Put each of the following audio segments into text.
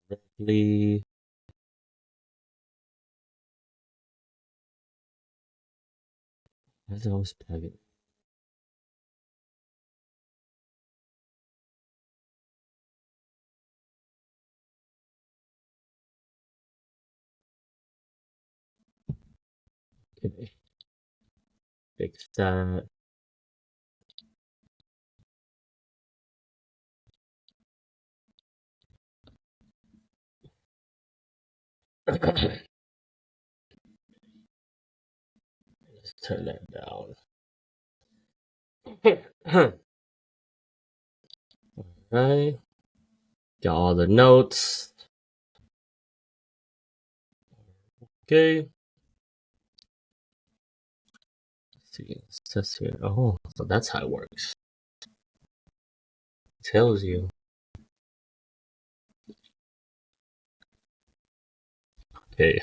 correctly. Why does it always plug it? Okay. Fix that. Let's turn that down. Right. Got all the notes. Okay. Let's see. It says here. Oh, so that's how it works. It tells you. Okay.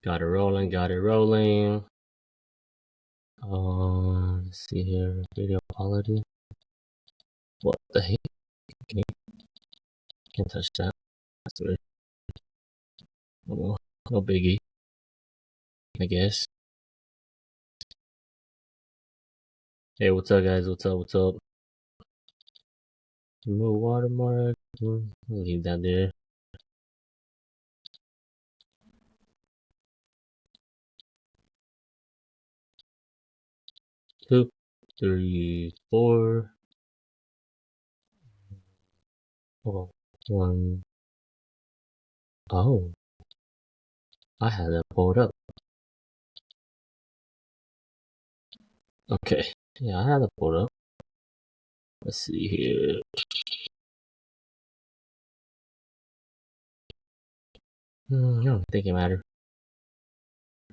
Got it rolling. Let's see here. Video quality. What the heck? Okay. Can't touch that. That's weird. Oh, no biggie. I guess. Hey, what's up, guys? What's up? Remove watermark. Leave that there. 2, 3, 4. Oh, 1. Oh, I had that pulled up. Okay. Yeah, I had that pulled up. Let's see here. I don't think it matters.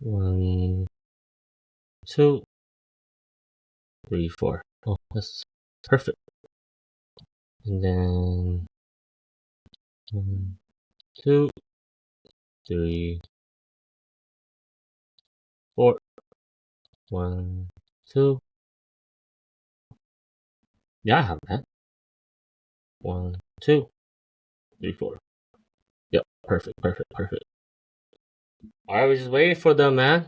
1, 2, 3, 4. Oh, that's perfect. And then 1, 2, 3, 4. 1, 2. Yeah, I have that. 1, 2, 3, 4. Yep, perfect. I was just waiting for them, man.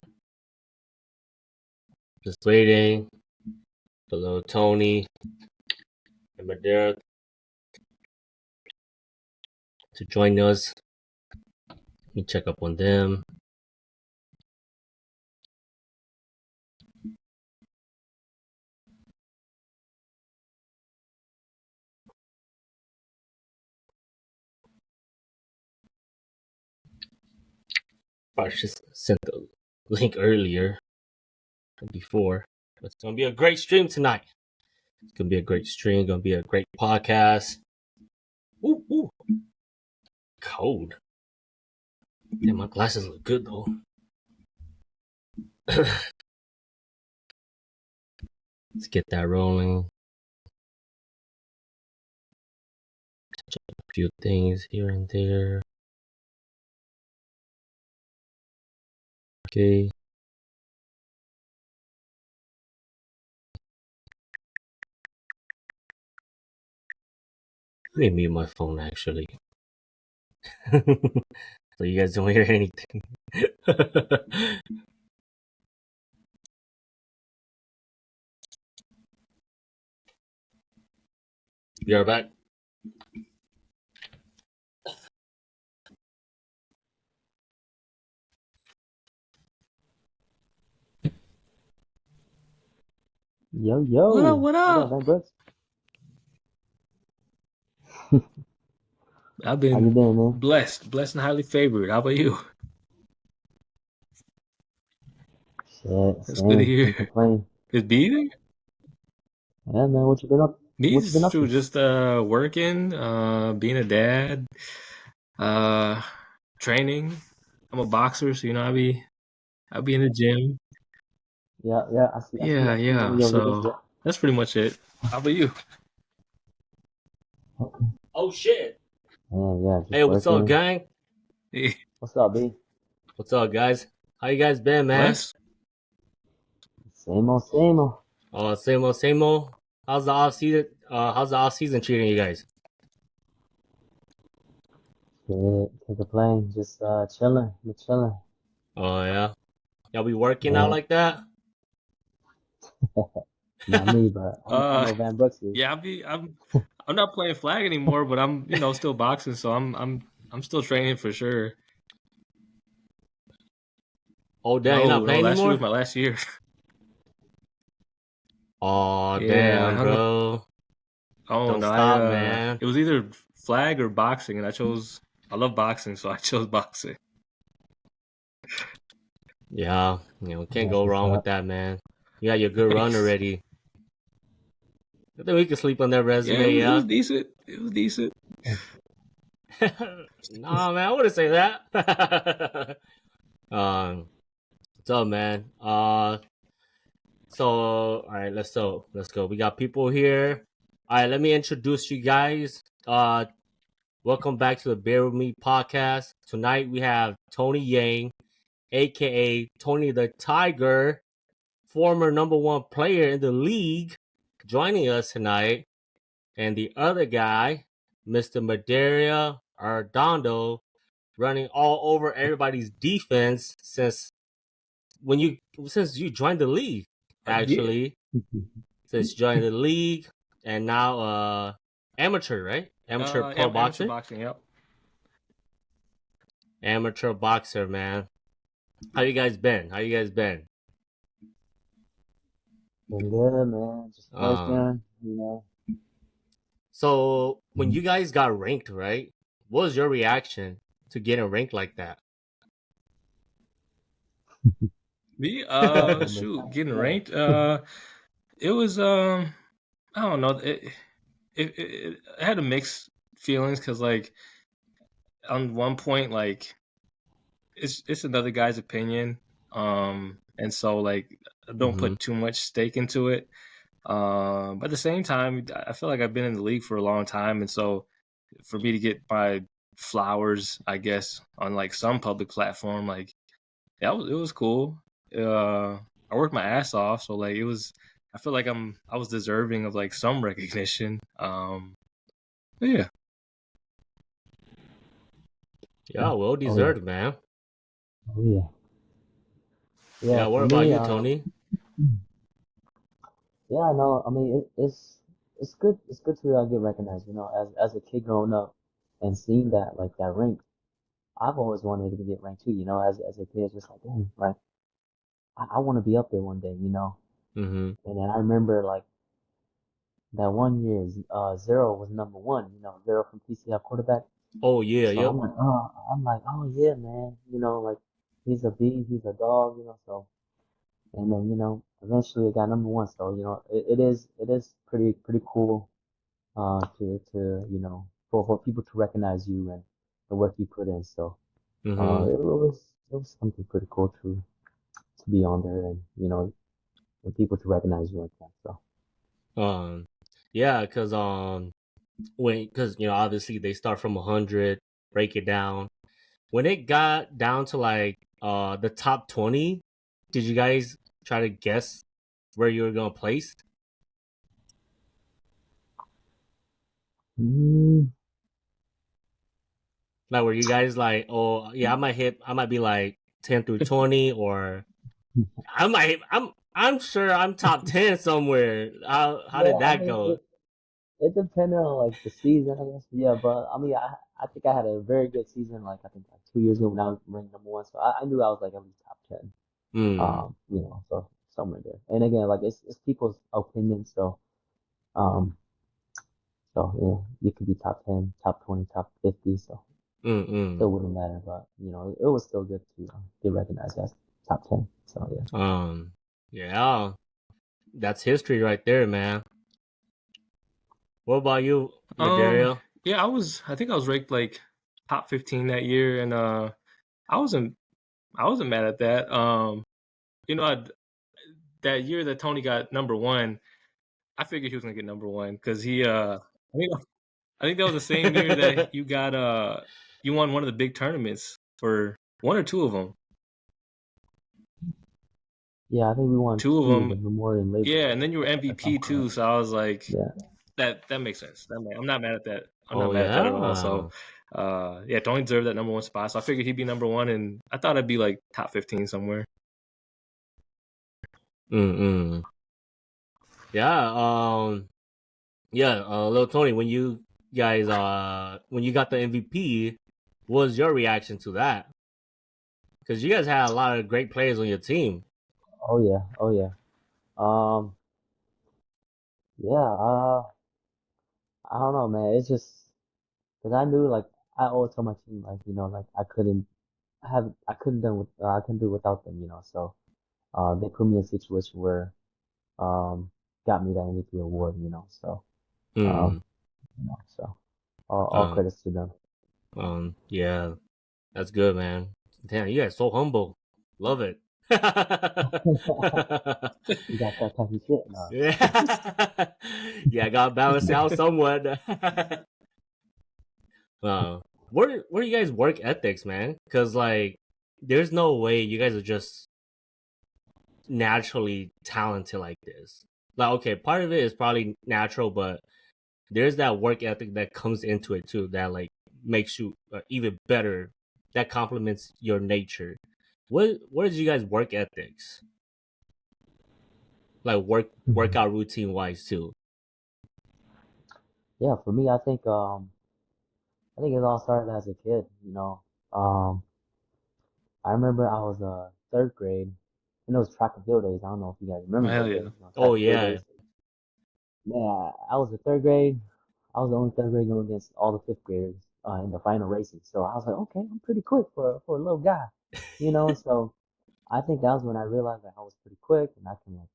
Just waiting for little Tony and Madeira to join us. Let me check up on them. I just sent the link earlier, before. But it's gonna be a great stream tonight. It's gonna be a great stream. Gonna be a great podcast. Ooh. Cold. Yeah, my glasses look good though. Let's get that rolling. Check a few things here and there. Okay. Let me mute my phone actually. So you guys don't hear anything. We are back. Yo. What up? man, bro? I've How you been been, man? blessed and highly favored. How about you? Shit, That's good to same. Can't hear. complain. Is B there? Yeah, man. What you been up? What you been Me's up true. to? Just working, being a dad, training. I'm a boxer, so I'll be in the gym. Yeah. I see Yeah. your videos. So Yeah. that's pretty much it. How about you? Okay. Oh shit. Yeah. Just Hey, what's up, working. gang? What's up, B? What's up, guys? How you guys been, man? Blessed. Same old. Oh, same old. How's the off season? How's the off season treating you guys? Can't complain. Just chilling. We're chilling. Oh yeah, y'all be working out Yeah. like that? Not me, but I know Van Brooks is. Yeah, I'm not playing flag anymore, but I'm still boxing, so I'm still training for sure. Oh damn, you're not playing last year was anymore? my last year. Oh Yeah, I damn, hung up. bro. Oh Don't no, stop, man. it was either flag or boxing, and I love boxing, so I chose boxing. Yeah, can't That's go what's wrong with up. that, man. You got your good run Thanks. already. I think we can sleep on that Yeah, resume, it yeah. was decent. It was decent. Nah, man, I wouldn't say that. What's up, man? So all right, let's go. We got people here. All right, let me introduce you guys. Welcome back to the Bear With Me podcast. Tonight we have Tony Yang, aka Tony the Tiger, former number one player in the league, joining us tonight, and the other guy, Mr. Madeira Ardondo, running all over everybody's defense since you joined the league. Yeah. Actually, since joining the league, and now amateur, right? Amateur pro Amateur boxer, boxing. Yep. amateur boxer, man. How you guys been? Been good, man. Just Um, working, you know. so when you guys got ranked, right? What was your reaction to getting ranked like that? Me, When they shoot, getting yeah. ranked. It was I don't know. It had a mixed feelings because like on one point like it's another guy's opinion, and so like I don't Mm-hmm. put too much stake into it. But at the same time, I feel like I've been in the league for a long time, and so for me to get my flowers, I guess, on like some public platform, like yeah, it was cool. I worked my ass off, so like it was. I feel like I was deserving of like some recognition. But yeah. Yeah, well Oh yeah. deserved, man. Oh yeah. Yeah, Yeah, what for about me, you, Tony? yeah, no, I mean it's good. It's good to get recognized. You know, as a kid growing up and seeing that like that rank, I've always wanted to get ranked too. You know, as a kid, it's just like, dang, like I want to be up there one day. You know, Mm-hmm. and then I remember like that one year, Zero was number one. You know, Zero from PCF quarterback. Oh yeah, So yep. I'm like, oh yeah, man. You know, like he's a beast, he's a dog. You know, so and then eventually it got number one. So it is pretty cool to for people to recognize you and the work you put in. So Mm-hmm. it was something pretty cool to be on there and for people to recognize you like that. So Yeah, because obviously they start from 100, break it down. When it got down to like the top 20, did you guys try to guess where you were gonna place? mm, Like, were you guys like, oh yeah, I might be like 10 through 20, or I'm sure I'm top 10 somewhere. How yeah, did I that mean go? it depended on like the season, I guess. Yeah, but I mean I think I had a very good season. Like I think like 2 years ago when I was ranked number one, so I knew I was like at least top 10. Hmm. So somewhere there. And again, like it's people's opinions, um, so yeah, you could be top 10, top 20, top 50, so Mm-mm. still wouldn't matter. But it was still good to get recognized as top 10. So yeah. Yeah, that's history right there, man. What about you, Um. Maderia? Yeah, I think I was ranked like top 15 that year, and I wasn't. I wasn't mad at that. You know, that year that Tony got number one, I figured he was gonna get number one because he. I think that was the same year that you got you won one of the big tournaments for one or two of them. Yeah, I think we won Two of two, the them. Memorial and Labor Yeah, Day, and then you were if I'm MVP too. correct. So I was like, Yeah. that makes sense. I'm not mad at that. I'm not Oh mad at that at all. yeah. So, yeah, don't deserve that number one spot. So I figured he'd be number one, and I thought I'd be like top 15 somewhere. Mm-mm. Yeah. Yeah. Little Tony, when you guys when you got the MVP, what was your reaction to that? Because you guys had a lot of great players on your team. Oh yeah. Oh yeah. Um. Yeah. I don't know, man. It's just because I knew, like, I always told my team, like, like I couldn't I couldn't do without them, So, they put me in a situation where, got me that MVP award, So, Hmm. um, so all Um. credits to them. Yeah. That's good, man. Damn, you guys so humble. Love it. You got that type of shit, nah. Yeah. Yeah, I gotta balance it out somewhat. Where do you guys work ethics, man? Because like, there's no way you guys are just naturally talented like this. Like, okay, part of it is probably natural, but there's that work ethic that comes into it too. That like makes you even better. That complements your nature. What is you guys work ethics? Like workout routine wise too. Yeah, for me, I think it all started as a kid, I remember I was third grade, and it was track and field days. I don't know if you guys Oh, remember hell those days, yeah. track Oh and field yeah. days. Man, I was the third grade. I was the only third grade going against all the fifth graders in the final racing. So I was like, okay, I'm pretty quick for a little guy, So I think that was when I realized that I was pretty quick and I can, like,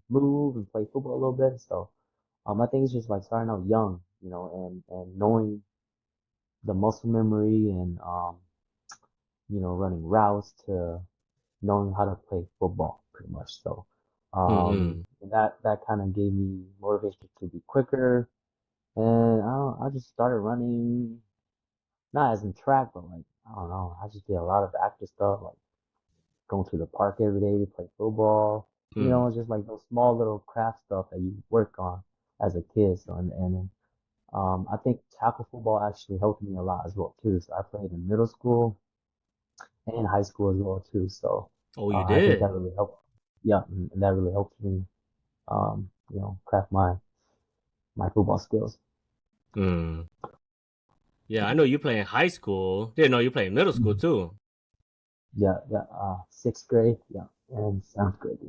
move and play football a little bit. So I think it's just like starting out young, and knowing the muscle memory and running routes to knowing how to play football pretty much. So Mm-mm. that kind of gave me motivation to be quicker. And I just started running, not as in track, but like, I don't know, I just did a lot of active stuff, like going to the park every day to play football. Mm. It's just like those small little craft stuff that you work on as a kid. So, and then, I think tackle football actually helped me a lot as well too. So I played in middle school and high school as well too. So, Oh, you I think did. that really helped. Yeah, and that really helped me, craft my football skills. Mm. Yeah, I know you play in high school. Didn't know you play in middle school Mhm. too. Yeah, yeah. Sixth grade, yeah, and seventh grade,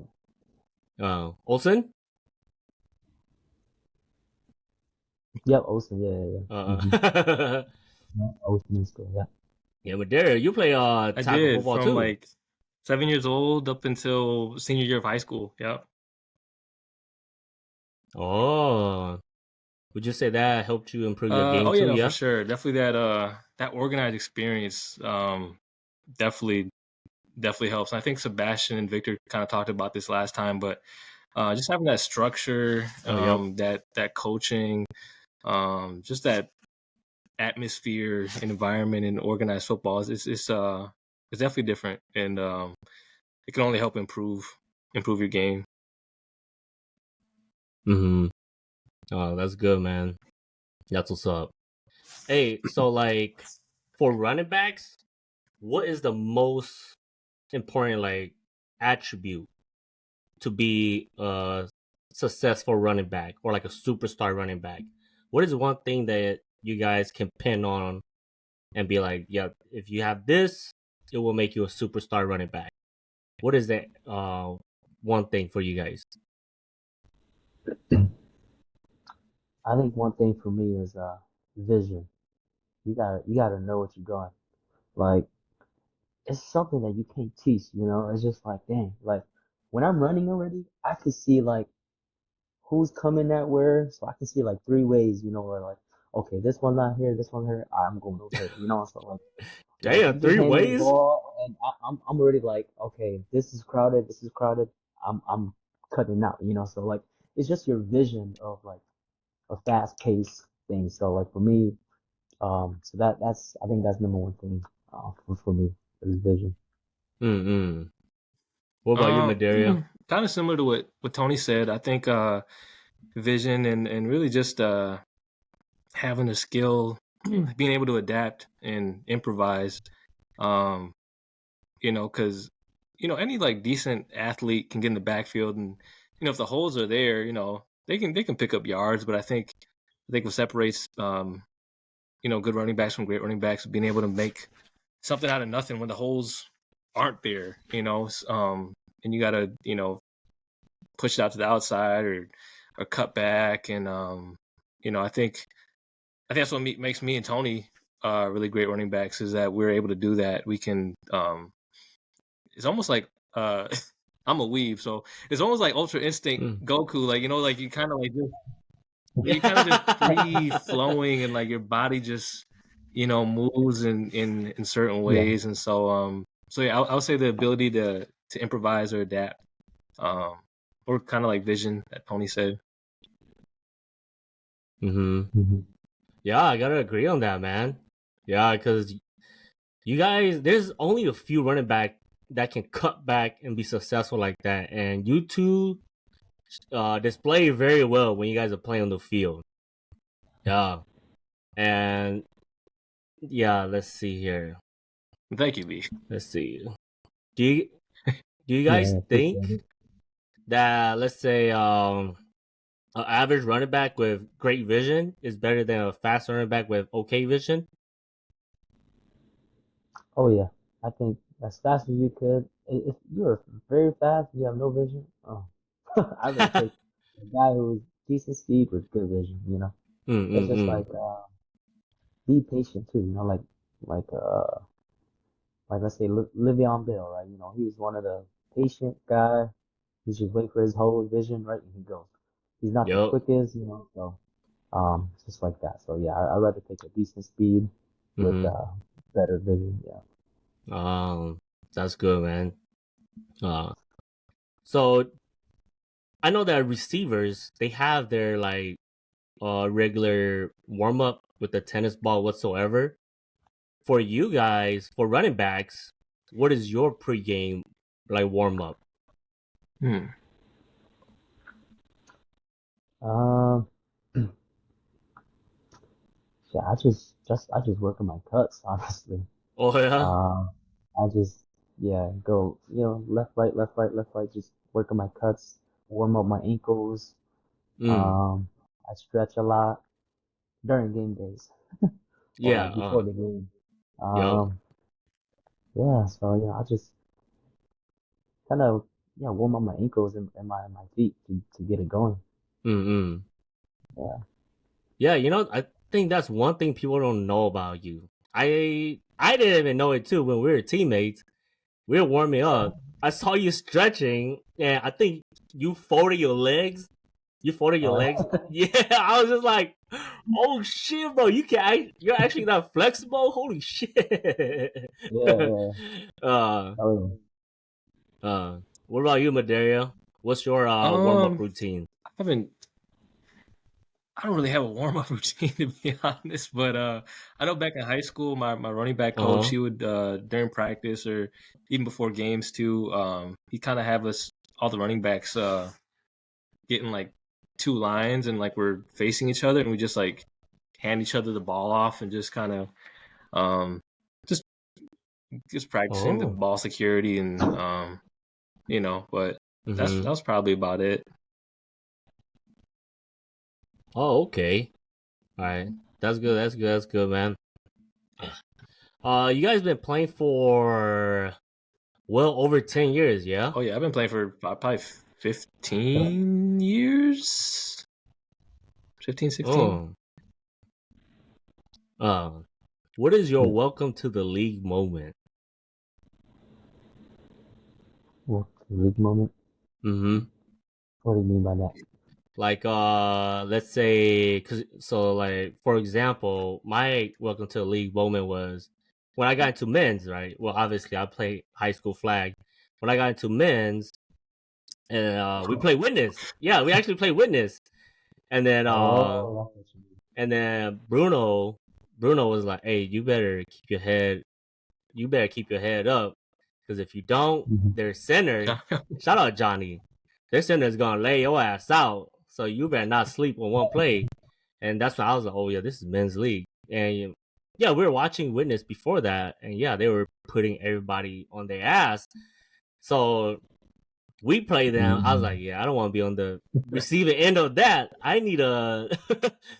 yeah. Olsen. Yep, Olsen, yeah, yeah, yeah. Uh. Yeah, Olsen in school, yeah. Yeah, but there you play I tackle did football from too. like 7 years old up until senior year of high school. Yep. Oh, would you say that helped you improve your game Oh yeah, too? no, for Yeah. sure. Definitely that organized experience definitely definitely helps. And I think Sebastian and Victor kind of talked about this last time, but just having that structure, Oh, yep. that coaching, just that atmosphere and environment in organized football it's definitely different, and it can only help improve your game. Mm-hmm. Oh, that's good, man. That's what's up. Hey, so like for running backs, what is the most important like attribute to be a successful running back or like a superstar running back? What is one thing that you guys can pin on and be like, yeah, if you have this, it will make you a superstar running back? What is that one thing for you guys? I think one thing for me is vision. You gotta know what you're doing. Like, it's something that you can't teach, It's just like, dang, like when I'm running already, I can see like who's coming that where, so I can see like three ways, where like, okay, this one not here, this one here, I'm going over here, So like Damn, you just three hand me the ways? ball and I'm already like, okay, this is crowded, this is crowded. I'm cutting out, So like it's just your vision of like a fast paced thing. So like for me, so that's I think that's number one thing for me is vision. Mm-mm. What about you, Maderia? Kind of similar to what Tony said. I think vision and really just having the skill, being able to adapt and improvise. Because any like decent athlete can get in the backfield, and if the holes are there, they can pick up yards. But I think what separates good running backs from great running backs is being able to make something out of nothing when the holes aren't there. And you got to push it out to the outside or cut back, and I think that's what makes me and Tony really great running backs, is that we're able to do that. We can it's almost like I'm a weave, so it's almost like Ultra Instinct Goku, like like you kind of like just free flowing, and like your body just moves in certain ways. And so yeah, I would say the ability to improvise or adapt, or kind of like vision that Tony said. Yeah, I gotta agree on that, man. Yeah, because you guys, there's only a few running back that can cut back and be successful like that, and you two display very well when you guys are playing on the field. Yeah, and yeah, let's see here. Thank you, B. Let's see. Do you guys think that, let's say, an average running back with great vision is better than a fast running back with okay vision? Oh yeah, I think as fast as you could. If you're very fast, you have no vision. Oh, I would take a guy who's decent speed with good vision. It's just like be patient too. Like uh like let's say Le'Veon Bell, right? He's one of the patient guy. He just wait for his whole vision, right, and he goes. He's not the Yup. quickest, so it's just like that. So yeah, I'd rather take a decent speed with better vision. Yeah. That's good, man. So I know that receivers, they have their like regular warm up with the tennis ball whatsoever. For you guys, for running backs, what is your pregame like warm up? Um, yeah, I just work on my cuts, honestly. Oh yeah. I just go left right left right left right, just work on my cuts, warm up my ankles. I stretch a lot during game days or Yeah. like before the game. Yup. Yeah, so I just kind of warm up my ankles and my feet to get it going. Yeah. Yeah, I think that's one thing people don't know about you. I didn't even know it too when we were teammates. We were warming up. I saw you stretching, and I think you folded your legs. You folded your legs. Yeah, I was just like, oh shit, bro, you're actually not flexible. Holy shit. Yeah. Oh, What about you, Maderia? What's your warm up routine? I don't really have a warm up routine, to be honest, but I know back in high school, my running back coach, he would during practice or even before games too, he kind of have us, all the running backs, getting like two lines, and like we're facing each other, and we just like hand each other the ball off, and just kind of just practicing the ball security, and but that was probably about it. Oh, okay. All right. That's good, man. You guys been playing for well over 10 years, yeah? Oh yeah, I've been playing for probably 15 years. 15, 16. What is your welcome to the league moment? Welcome to the league moment? What do you mean by that? Like, let's say, like, for example, my welcome to the league moment was when I got into men's, right? Well, obviously, I played high school flag. When I got into men's, and we played witness. Yeah, we actually played witness. And then, Bruno was like, "Hey, you better keep your head up, Because if you don't, Mhm. their center, shout out Johnny, their center is gonna lay your ass out. So you better not sleep on one play. And that's when I was like, oh yeah, this is men's league. And yeah, we were watching Witness before that, and yeah, they were putting everybody on their ass. So we play them. I was like, yeah, I don't want to be on the receiving end of that. I need to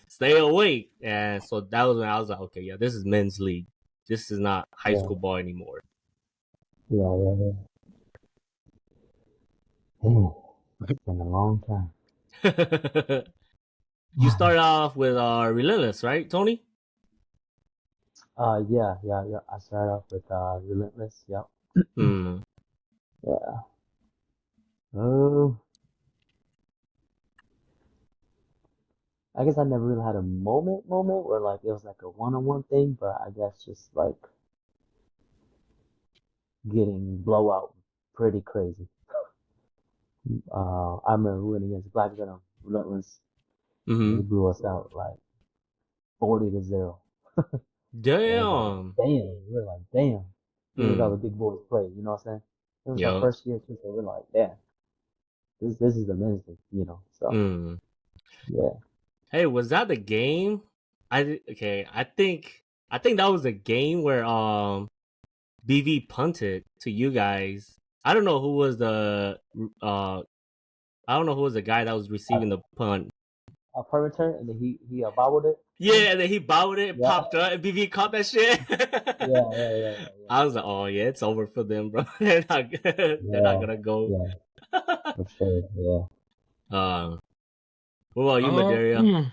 stay awake. And so that was when I was like, okay, yeah, this is men's league. This is not high Yeah. school ball anymore. Yeah. Damn, it's been a long time. You start off with Relentless, right, Tony? Yeah. I started off with Relentless. Yep. Hmm. Yeah. Oh, I guess I never really had a moment where like it was like a one-on-one thing, but I guess just like getting blowout pretty crazy. I remember winning against Black Venom, Relentless. And Mm-hmm. they blew us out like 40-0. And it was like, Damn. damn. We're like, damn. Seeing as all the big boys play, you know what I'm saying? It was our Yup. first year too, so we're like, damn, this is the men's league, you know. So yeah. Hey, was that the game? Okay. I think that was the game where BV punted to you guys. I don't know who was the I don't know who was the guy that was A, receiving the punt. a punt return, and then he bobbled it. Yeah, and then he bobbled it, Yeah. popped up, and BV caught that shit. Yeah. I was like, oh yeah, it's over for them, bro. They're not gonna go. Yeah, for sure. Yeah. What about you, Maderia?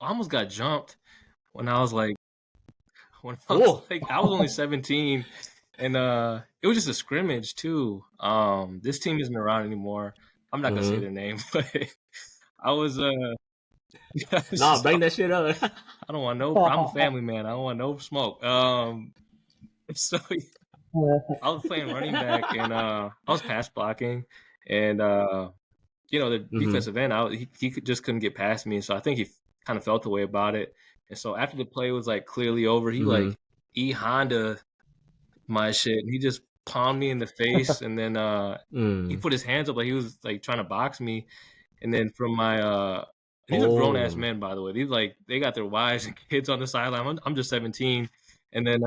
I almost got jumped when I was like I Oh. was only 17, and it was just a scrimmage too. This team isn't around anymore. I'm not gonna say their name, but I was Nah, bring that shit up. I don't want no. I'm a family man. I don't want no smoke. So I was playing running back, and I was pass blocking, and the defensive end, he couldn't get past me, and so I think he kind of felt the way about it. And so after the play was like clearly over, he like Honda my shit, and he just palmed me in the face, and then he put his hands up like he was like trying to box me, and then from my and these are grown ass men, by the way. These they got their wives and kids on the sideline. I'm just 17, and then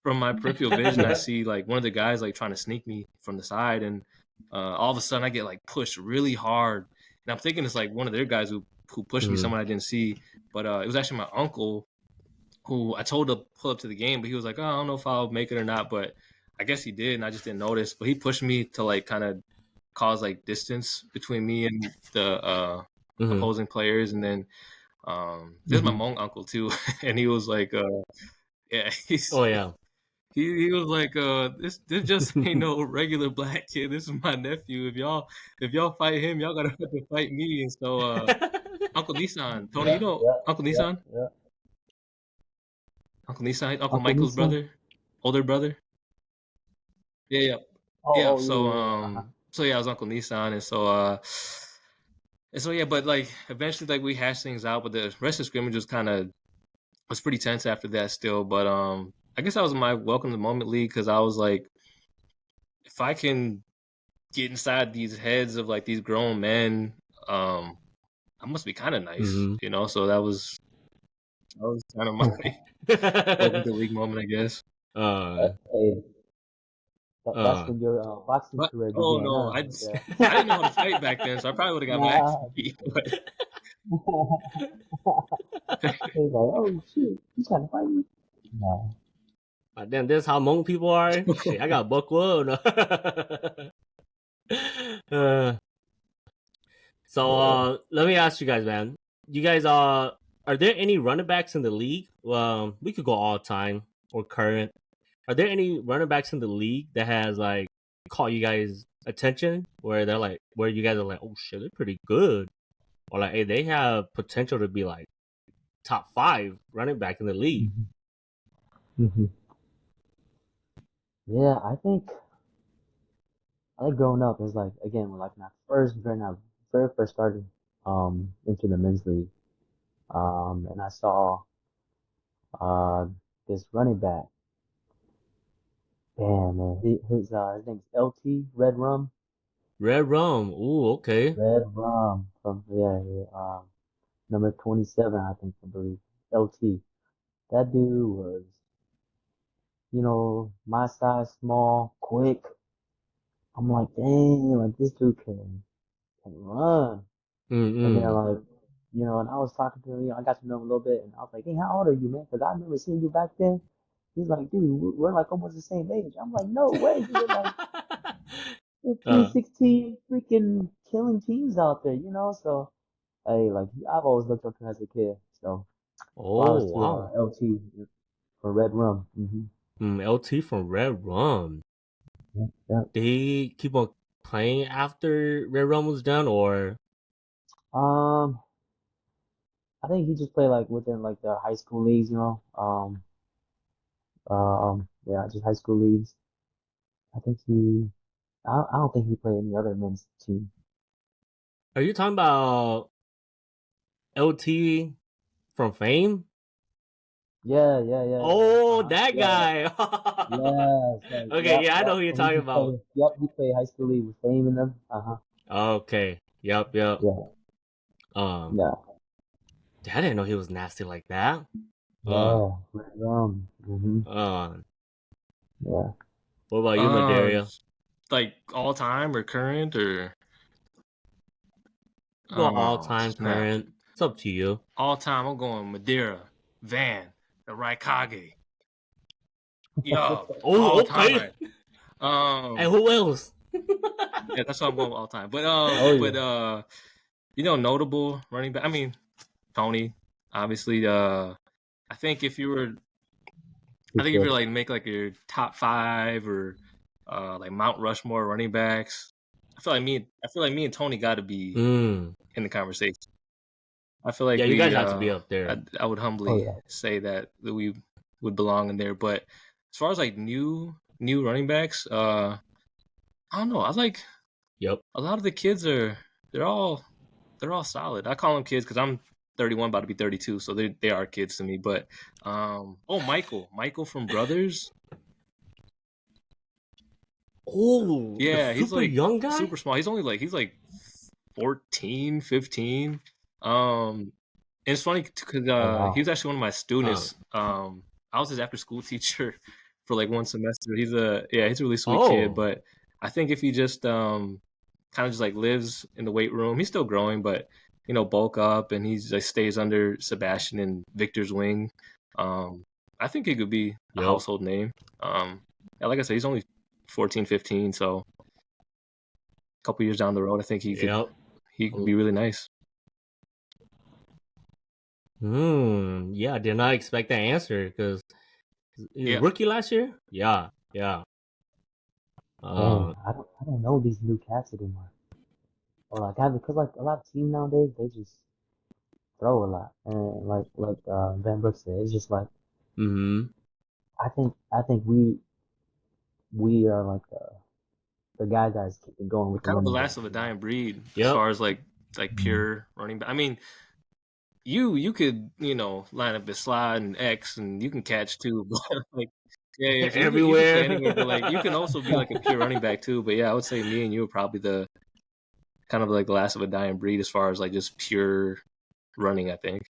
from my peripheral vision, I see like one of the guys like trying to sneak me from the side, and all of a sudden I get like pushed really hard, and I'm thinking it's like one of their guys who pushed me, someone I didn't see, but it was actually my uncle who I told to pull up to the game, but he was like, oh, I don't know if I'll make it or not, but I guess he did, and I just didn't notice. But he pushed me to like kind of cause like distance between me and the opposing players, and then there's my Hmong uncle too, and he was like, he's Oh yeah. He was like, this just ain't no regular black kid. This is my nephew. If y'all fight him, y'all gotta have to fight me. And so Uncle Nissan, Tony, you know Uncle Nissan? Yeah. Uncle Nissan, Uncle Michael's brother, older brother. Yeah. Oh, So so yeah, I was Uncle Nissan, and so yeah, but like eventually like we hashed things out, but the rest of the scrimmage was pretty tense after that still. But I guess that was my welcome to the moment league, because I was like, if I can get inside these heads of like these grown men, I must be kind of nice, you know. So that was kind of my welcome to the league moment, I guess. Hey, that's when your boxing career began. Oh no, huh? I didn't know how to fight back then, so I probably would have got my ass beat. But He's like, oh shit, you trying to fight me? No. Damn, this is how Hmong people are. Shit, I got buck wood. So let me ask you guys, man. You guys are there any running backs in the league? We could go all time or current. Are there any running backs in the league that has like caught you guys attention where you guys are like, oh shit, they're pretty good, or like, hey, they have potential to be like top 5 running back in the league? Yeah, I think growing up is like, again, like when I very first started into the men's league, and I saw this running back. Damn, man. His name's LT, Red Rum. Red Rum. Ooh, okay. Red Rum. Number 27, I think, I believe. LT. That dude was, my size, small, quick. I'm like, dang, like this dude can run. And then Mm-mm. and I was talking to him, I got to know him a little bit, and I was like, hey, how old are you, man? Because I remember seeing you back then. He's like, dude, we're like almost the same age. I'm like, no way, you were like 15, uh, 16, freaking killing teams out there, So, hey, like, I've always looked up to him as a kid. So, oh, flowers to wow. LT for Red Rum. LT from Red Rum. Yeah. Did he keep on playing after Red Rum was done, or? Um, I think he just played like within like the high school leagues, yeah, just high school leagues. I think I don't think he played any other men's team. Are you talking about LT from Fame? Yeah. Oh, Uh-huh. that Yeah. guy. Yes. Okay, yeah, I know who you're So he talking just about. played. He played high school league with Fame in them. Uh-huh. Okay. Yep. Yeah. Um, Yeah. I didn't know he was nasty like that. Uh, Yeah. uh, Yeah. what about you, Uh, Maderia? like all time or current or Go all oh time, snap. current. It's up to you. All time, I'm going Madeira, Van, the Raikage. Yo, Oh, all okay. time. And who else? Yeah, that's what I'm going with all time. Oh yeah. Notable running back. I mean, Tony, obviously. I think if you were For I think if sure. you're like make like your top 5 or like Mount Rushmore running backs, I feel like me and Tony got to be Mm. in the conversation. I feel like Yeah, you guys have to be up there. I would Oh humbly yeah. say that we would belong in there. But as far as like new running backs, I don't know. I like Yep. a lot of the kids they're all solid. I call them kids because I'm 31, about to be 32, so they are kids to me. But Michael from Brothers. Oh, the Yeah, he's super like young guy? super small. He's like 14, 15. And it's funny because Oh he was wow. actually one of my students. I was his after school teacher for like one semester. He's a really sweet kid, Oh, but I think if he just kind of just like lives in the weight room, he's still growing, but bulk up and he's like stays under Sebastian and Victor's wing. I think he could be a yep. household name. Yeah, like I said, he's only 14, 15, so a couple years down the road, I think Yep. he could be really nice. Yeah, I did not expect that answer because Yeah, rookie last year? Yeah. Dang, I don't know these new cats anymore. Or like because like a lot of team nowadays they just throw a lot. And like Van Brook said, it's just like Mm-hmm. I think we are like the guys that is keeping going we're with the kind of the running last game, of a dying breed as Yep. far as like Mhm. pure running back. I mean, you could line up a slide and X and you can catch too, but like yeah, so you can play anywhere, but like you can Everywhere. also be like a pure running back too. But yeah, I would say me and you are probably the kind of like the last of a dying breed as far as like just pure running, I think.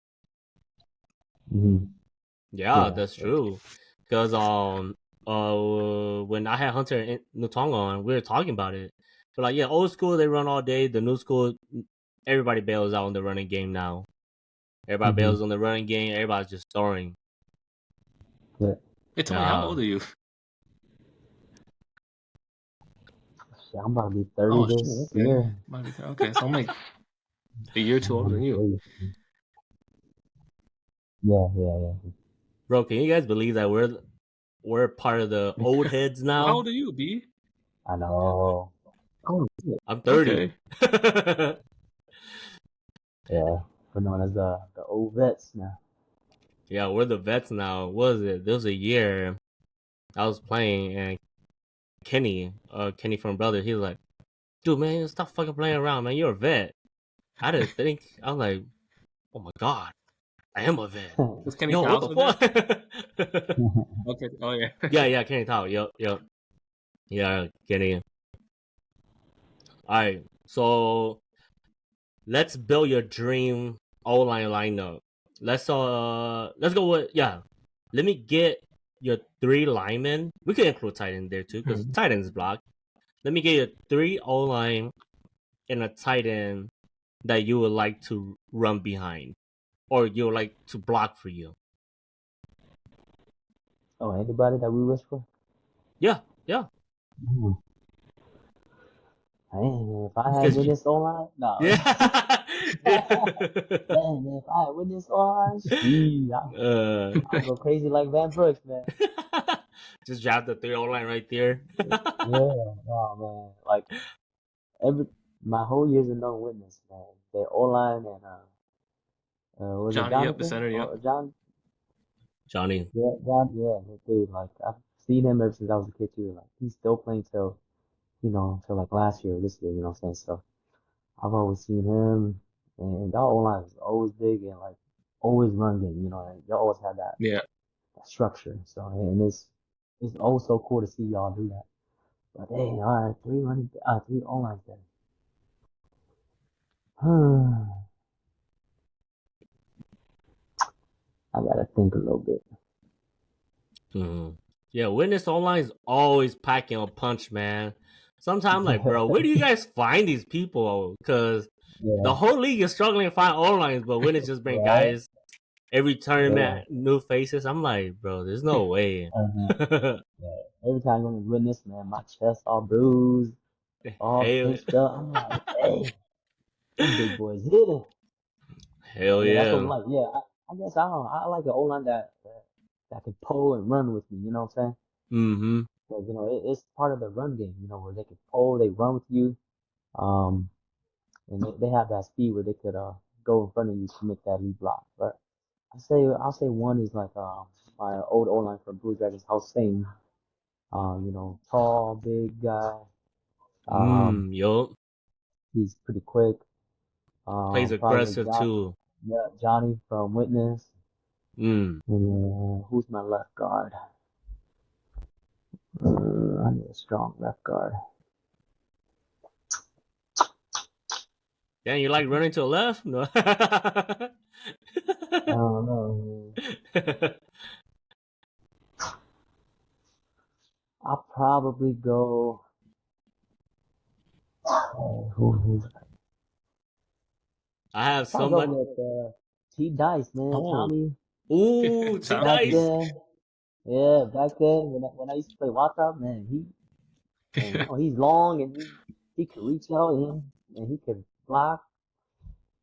Mhm. Yeah, Yeah. that's true. Because when I had Hunter and Nutonga on, we were talking about it. But like, yeah, old school they run all day. The new school, everybody bails out on the running game now. Everybody Mhm. bails on the running game. Everybody's just throwing. Yeah. Hey Tony, how Yeah. old are you? Shit, I'm about to be 30 Oh shit, this okay. year. Okay, so I'm like a year or I'm two about older to than be you. 30. Yeah. Bro, can you guys believe that we're part of the old heads Well, how now? old are you, B? I know. Oh, shit. I'm 30. Okay. Yeah. We're known as the old vets now. Yeah, we're the vets now. What was it? There was a year I was playing and Kenny from Brother, he was like, dude, man, stop fucking playing around, man. You're a vet. I didn't think. I was like, oh my god, I am a vet. Was Kenny Yo, what the Towson there? fuck? Okay. Oh yeah. Yeah, Kenny Tao. Yep. Yeah, getting it. All right, so let's build your dream O-line lineup. Let's go with Let me get your 3 linemen. We can include tight end there too, because tight end's block. Let me get your 3 O-line and a tight end that you would like to run behind, or you would like to block for you. Oh, anybody that we wish for? Yeah. Hmm. Man, if I had Because witness online, no. yeah. Man, if I had witness online, gee, I'll go crazy like Van Brooks, man. Just drop the 3 O-line right there. Yeah, oh man, like every my whole years of known witness, man. The O line and was it Johnny, yep, the Jonathan center, yep. or John? Johnny. Yeah, John. Yeah, dude. Like I've seen him ever since I was a kid too. Like he's still playing till till like last year or this year. You know what I'm saying? So I've always seen him, and y'all O line is always big and like always run game. You know, and y'all always had Yeah. that structure. So and it's always so cool to see y'all do that. But hey, all right, three O lines then. I gotta think a little bit. Mhm. Yeah, Witness Online is always packing a punch, man. Sometimes I'm like, bro, where do you guys find these people? Because the Yeah, whole league is struggling to find online, but Witness just bring right? guys every Yeah. tournament, new faces. I'm like, bro, there's no way. Uh-huh. Yeah. Every time I'm with this, man, my chest all bruised, all hell, pinched up. I'm like, hey, them big boys hit it. hell Yeah, that's what I'm yeah. like. Yeah, I guess I don't know. I like an O-line that can pull and run with me. You know what I'm saying? Mm-hmm. Because it's part of the run game. Where they can pull, they run with you. Um, and they have that speed where they could go in front of you to make that lead block. But I'll say one is like my old O-line from Blue Dragons House Same. Tall, big guy. Um, Yup. he's pretty quick. Plays Probably aggressive too. Johnny from Witness. Mm. And who's my left guard? I need a strong left guard. Yeah, you like running to the left? No. I don't know. I'll probably go. Who's I have probably go somebody. with T Dice, man. Oh, Tommy Ooh, T Tommy. back Dice. then. Yeah, back then when I used to play WhatsApp, man, he's long and he could reach out and he could block.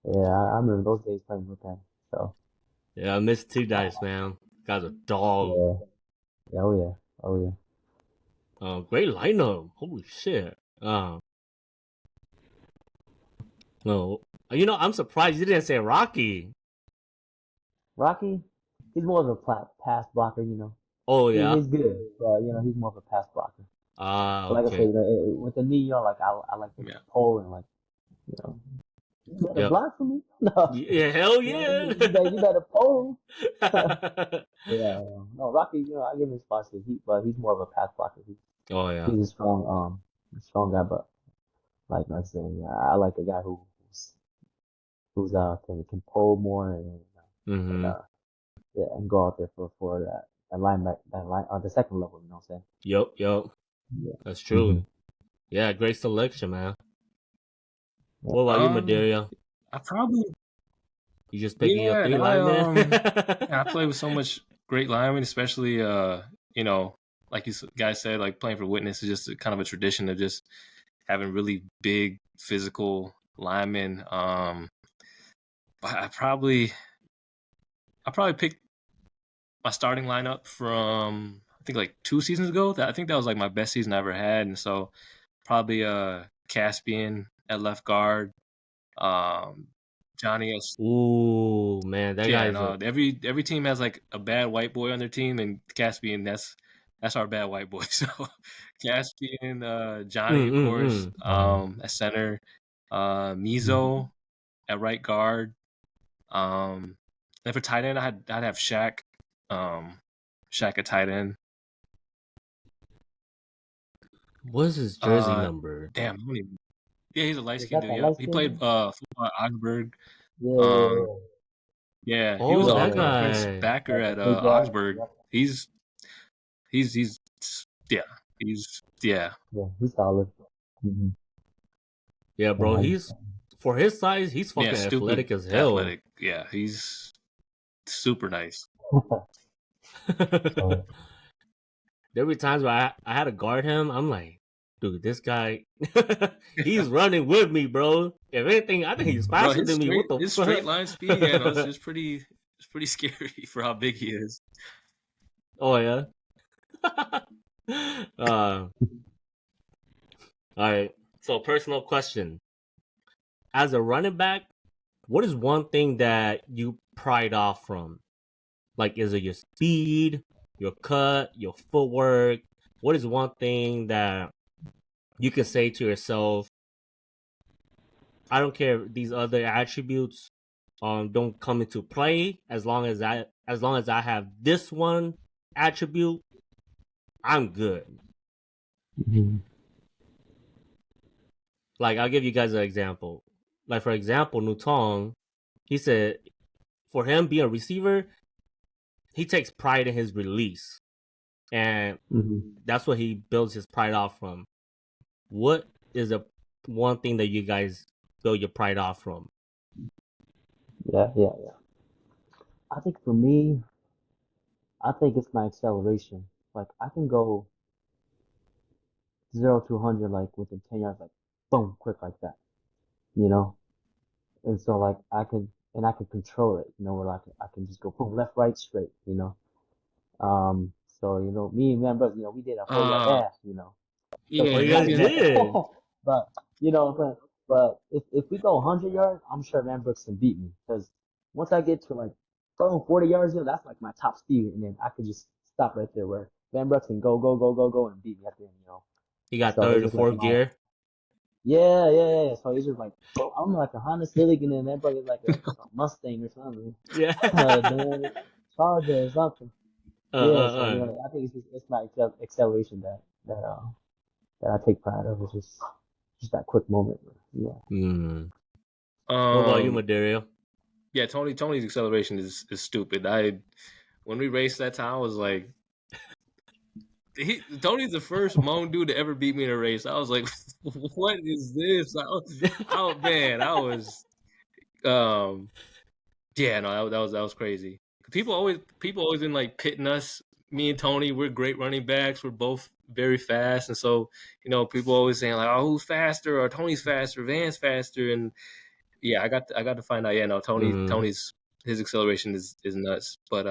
Yeah, I remember those days playing with him. So Yeah, I miss T Dice, man. Guy's a dog. yeah, yeah, oh yeah, oh yeah. Great lineup. Holy shit. No, I'm surprised you didn't say Rocky. Rocky, he's more of a pass blocker. Oh yeah. He's good, but he's more of a pass blocker. Ah, But like I said, okay. with the knee, like I like to Yeah. pull and like you know, you better Yep. block for me. No, Yeah, hell yeah. you better pull. Yeah, no, Rocky, I give him his spots, but he's more of a pass blocker. Oh yeah. He's a strong guy, but like I said, yeah, I like a guy who's can pull more and Mm-hmm. yeah, and go out there for that line the second level. You know what I'm Yep. saying? That's Yeah. true. Yeah, great selection, man. Yeah. What about you, Um, Madeira? I probably You just picking your yeah. 3 linemen? I play with so much great linemen, especially like you guys said, like playing for Witness is just kind of a tradition of just having really big physical linemen. I probably picked my starting lineup from I think like 2 seasons ago. I think that was like my best season I ever had, and so probably Caspian at left guard, um, Johnny as Ooh, man, that yeah. guy's a No, every team has like a bad white boy on their team, and Caspian that's our bad white boy. So Caspian, Johnny of course, at center, Mhm. Mizo at right guard. And for tight end, I'd have Shaq, Shaq at tight end. What's his jersey number? Damn, I don't even. Yeah, he's a light Is skinned that dude. that Yep, light he skin played dude? football at Augsburg. Yeah. Um, yeah, he Oh, was that also a Yeah. Prince guy. backer Like the at big guy. Augsburg. Yep. He's yeah, yeah. Yeah, he's solid. Mm-hmm. Yeah, bro. Yeah, He's for his size, he's Yeah, fucking stupid athletic as hell. athletic. Yeah, he's super nice. so, There were times where I had to guard him. I'm like, dude, this guy, he's running with me, bro. If anything, I think he's Bro, faster than me. What the his straight fuck? line speed, yeah, no, it's pretty scary for how big he is. Oh yeah. All right. So, personal question: as a running back, what is one thing that you pride off from? Like, is it your speed, your cut, your footwork? What is one thing that you can say to yourself, I don't care if these other attributes don't come into play, as long as I have this one attribute, I'm good. mm-hmm. Like, I'll give you guys an example. Like, for example, Nutong, he said for him being a receiver, he takes pride in his release. And Mm-hmm. that's what he builds his pride off from. What is the one thing that you guys build your pride off from? Yeah. I think for me, I think it's my acceleration. Like I can go 0 to 100 like within 10 yards, like boom, quick like that. You know, and so like I could control it. You know, where I can just go boom, left, right, straight. You know, so me and my brothers, we did a 40 yard Uh, dash. You know, so yeah, Oh, cause you we guys always like, did. but you know, but if we go 100 yards, I'm sure Van Brooks can beat me. Cause once I get to like boom 40 yards, that's like my top speed, and then I could just stop right there where Van Brooks can go and beat me at the end. He got So third it's to just like fourth gear. yeah. So it's just like, bro, I'm like a Honda Civic, and then that brother's like a Mustang or something, Yeah. damn Charger or something. uh, Yeah, so uh, uh. I think it's my acceleration that I take pride of. It's just that quick moment. Yeah. What about you, um, Maderio? yeah. Tony's acceleration is stupid. When we raced that time, I was like, Tony's the first Hmong dude to ever beat me in a race. I was like, what is this? Man, I was, yeah, no, that was crazy. People always been like pitting us. Me and Tony, we're great running backs. We're both very fast, and so people always saying like, "Oh, who's faster?" or "Tony's faster," "Van's faster," and yeah, I got to find out. Yeah, no, Mm. Tony's his acceleration is nuts, but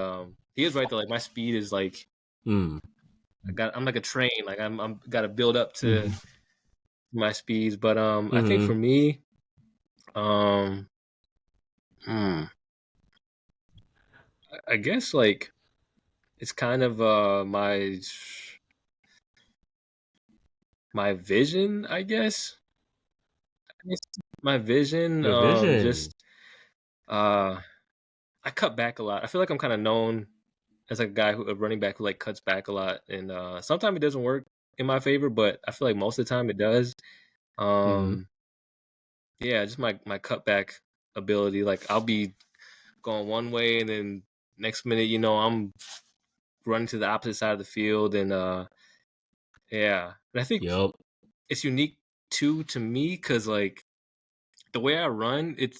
he is right though. Like my speed is like Mm. I'm like a train. Like I'm got to build up to Mm-hmm. my speeds, but I think Mm-hmm. for me, um, hmm, I guess like it's kind of my vision, I guess. My vision, Your vision. just I cut back a lot. I feel like I'm kind of known as a a running back who like cuts back a lot, and sometimes it doesn't work in my favor, but I feel like most of the time it does. Mm-hmm. Yeah, just my cutback ability. Like I'll be going one way, and then next minute, I'm running to the opposite side of the field, and yeah, and I think Yep. it's unique too to me because like the way I run, it's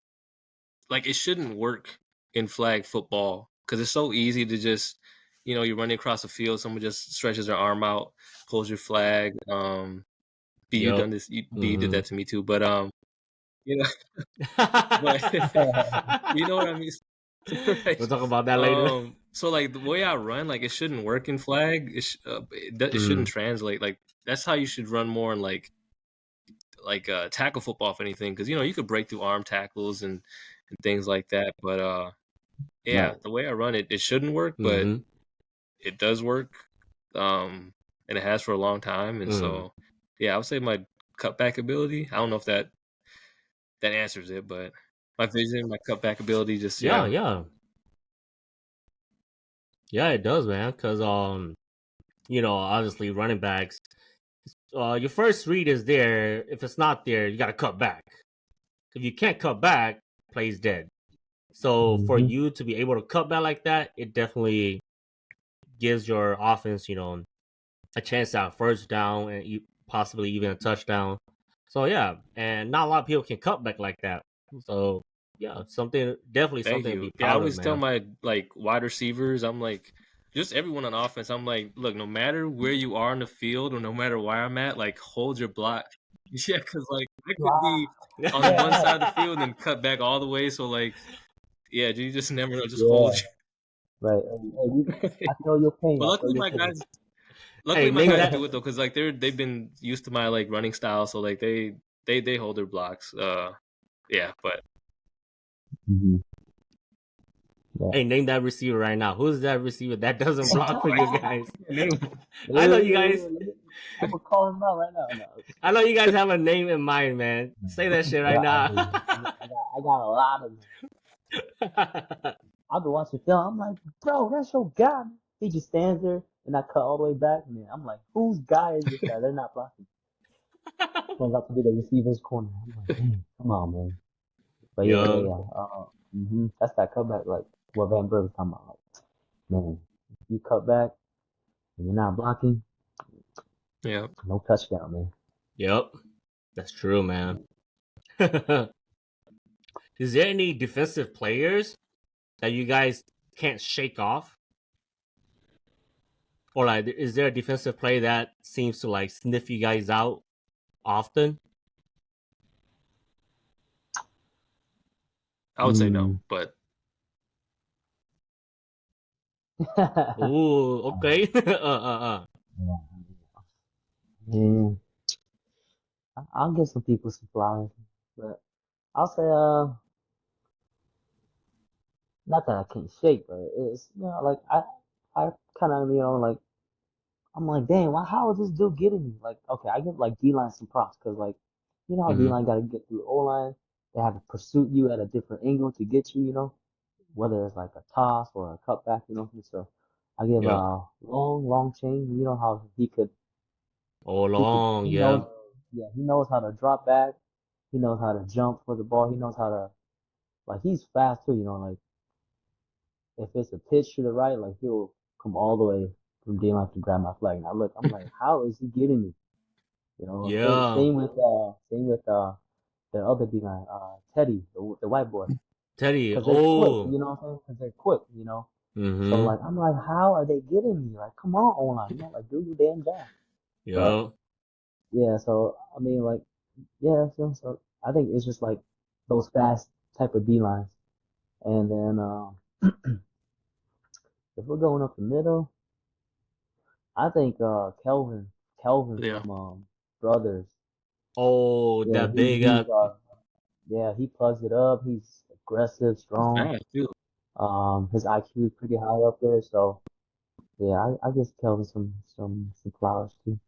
like it shouldn't work in flag football because it's so easy to just you're running across the field, someone just stretches their arm out, pulls your flag. B, you Yep. done this. B, you did Mm-hmm. that to me too, but you know, but you know what I mean. We'll Right. talk about that later. So like the way I run, like it shouldn't work in flag. It shouldn't Mm. translate. Like that's how you should run more in like tackle football, if anything, because you could break through arm tackles and things like that. But yeah, Right. the way I run it, it shouldn't work, but Mm-hmm. it does work. And it has for a long time, and Mm. so yeah, I would say my cutback ability. I don't know if that answers it, but my vision, my cutback ability, just Yeah, yeah. yeah. Yeah, it does, man. Because obviously running backs, your first read is there. If it's not there, you got to cut back. If you can't cut back, play's dead. So for Mm-hmm. you to be able to cut back like that, it definitely gives your offense, a chance at first down and possibly even a touchdown. So yeah, and not a lot of people can cut back like that. So yeah, definitely Thank something to you. be Yeah, I proud of, always tell man. my like wide receivers, I'm like, just everyone on offense, I'm like, look, no matter where you are in the field or no matter where I'm at, like hold your block. Yeah, because like I could Wow. be on one side of the field and then cut back all the way. So like, yeah, you just never know. Just hold Yeah. Right. I feel your pain. But I feel luckily your my pain. guys, Hey, luckily my name guys that. do it though, because like they've been used to my like running style, so like they hold their blocks. Yeah, but Mm-hmm. Yeah. Hey, name that receiver right now. Who's that receiver that doesn't block for you guys? name I know you guys. I'm gonna call him out right now. No. I know you guys have a name in mind, man. Say that shit Yeah, right I now. do. I got a lot of them. I've been watching film. I'm like, bro, that's your guy. He just stands there, and I cut all the way back. And I'm like, whose guy is this guy? They're not blocking. Turns out to be the receiver's corner. I'm like, dang, come on, man. But Yo, yeah. That's that cutback, like what Van Burg was talking about. Like, man, if you cut back and you're not blocking, yeah. no touchdown, man. yep, that's true, man. Is there any defensive players that you guys can't shake off? Or like, is there a defensive play that seems to like sniff you guys out often? I would say no, Mm. but Ooh, okay. Yeah, I'll give some people some flowers, but I'll say, not that I can't shake, but it's, like I kind of, like, I'm like, dang, how is this dude getting me? Like, okay, I give like D-line some props because, like, how hmm D-line got to get through O-line. They have to pursue you at a different angle to get you, whether it's like a toss or a cutback, So I give Yep. long chain. You know how Oh, long. he Yeah. knows, yeah, he knows how to drop back. He knows how to jump for the ball. He knows how to, like, he's fast too, like if it's a pitch to the right, like he'll come all the way from D-line to grab my flag. And I'm like, how is he getting me? Same Yeah. same with the other D line, Teddy, the white boy, Teddy. because they're quick. Oh. You know what I'm saying? Because they're quick. So Mm-hmm. like I'm like, how are they getting me? Like, come on, O-line, like do your damn job. But Yep. yeah, so I mean, like, yeah, so I think it's just like those fast type of D lines, and then if we're going up the middle, I think Kelvin yeah, from Brothers. Oh, Yeah, that big. he plugs it up. He's aggressive, strong. fast too. His IQ is pretty high up there, so yeah, I guess Kelvin some flowers too.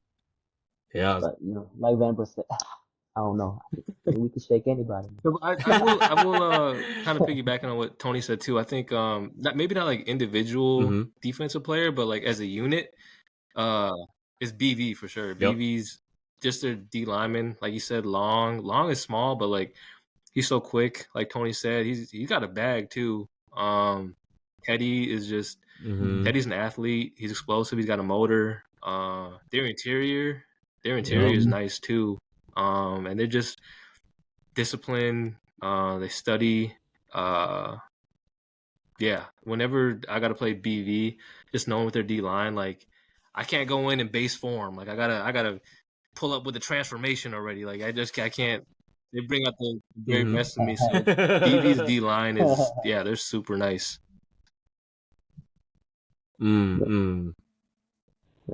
Yeah. But like Van Bert said, I don't know. I mean, we could shake anybody. So I will kind of piggybacking on what Tony said too. I think maybe not like individual mm-hmm. defensive player, but like as a unit, uh, it's BV for sure. Yep. BV's just their D lineman, like you said, long is small, but like he's so quick. Like Tony said, he's got a bag too. Teddy is just Mm-hmm. Teddy's an athlete. He's explosive. He's got a motor. Their interior Yep. is Mm-hmm. nice too. And they're just disciplined. They study. Yeah. Whenever I got to play BV, just knowing with their D line, like I can't go in base form. Like I gotta pull up with the transformation already. Like I can't. They bring out the very Mm-hmm. best of me. So BV's D line is they're super nice. mm-hmm.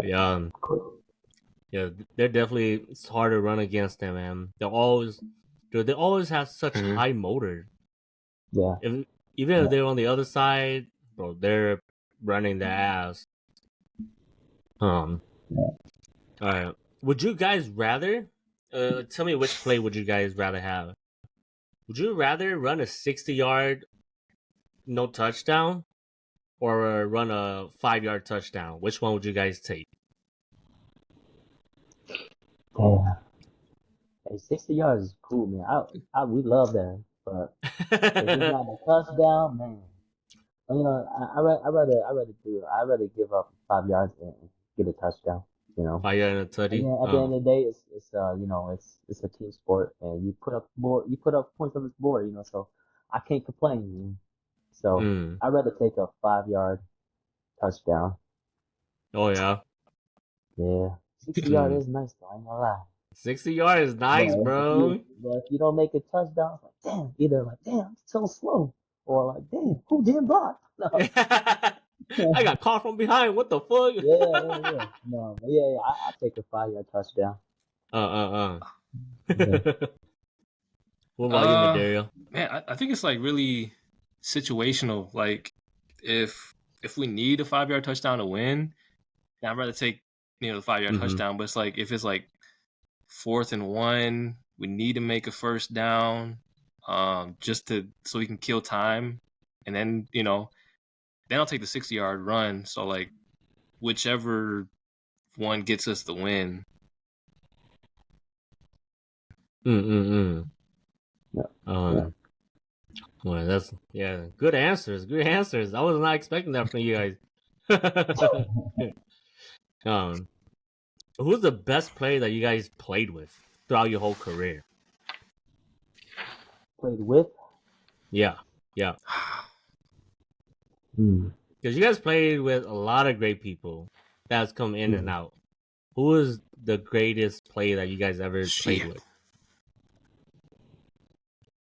Yeah. Yeah, they're definitely, it's hard to run against them, man. They always have such Mhm. high motor. Yeah. Even Yeah. if they're on the other side, bro, they're running their ass. All right. Would you guys rather? Tell me which play would you guys rather have? Would you rather run a 60-yard no touchdown, or run a 5-yard touchdown? Which one would you guys take? Damn. Hey, 60 yards is cool, man. We love that, but if it's not a touchdown, man. You know, I rather give up 5 yards and get a touchdown. You know, Fire and a and tutty. then at the end of the day, it's you know, it's a team sport, and you put up points on this board. You know, so I can't complain. You know? So Mm. I'd rather take a 5 yard touchdown. Oh yeah. Yeah, 60 yard is nice though. I ain't gonna lie. 60 yards is nice, bro. But if you don't make a touchdown, it's like damn, either like damn, it's so slow, or like damn, who didn't block? No. I got caught from behind. What the fuck? Yeah. No, but yeah, I take a 5 yard touchdown. Yeah. What about you, Material? Man, I think it's like really situational. Like if we need a 5 yard touchdown to win, then I'd rather take the 5 yard touchdown. But it's like if it's like 4th and 1, we need to make a first down, just so we can kill time, and then then I'll take the 60-yard run. So like whichever one gets us the win. Yeah. Well, that's good answers. Good answers. I was not expecting that from you guys. Who's the best player that you guys played with throughout your whole career? Played with? Yeah. Because you guys played with a lot of great people that's come in and out. Who is the greatest player that you guys ever played with?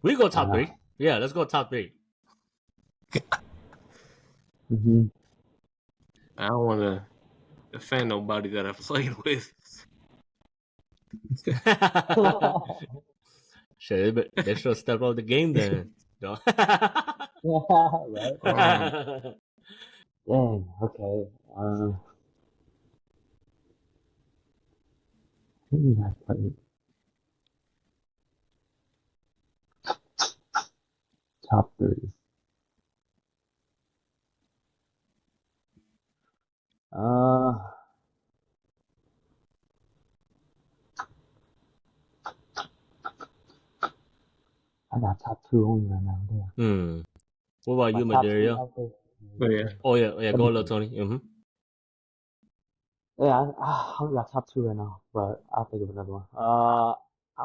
We go top 3. Yeah, let's go top 3. I don't want to offend nobody that I've played with. Shit, they should have stepped up the game then. Right? Dang, okay. Who did I play? Top 3. I got top 2 only right now. There. What about you, Maderia? Oh yeah. Go, little Tony. Yeah, I only got top 2 right now, but I'll think of another one. I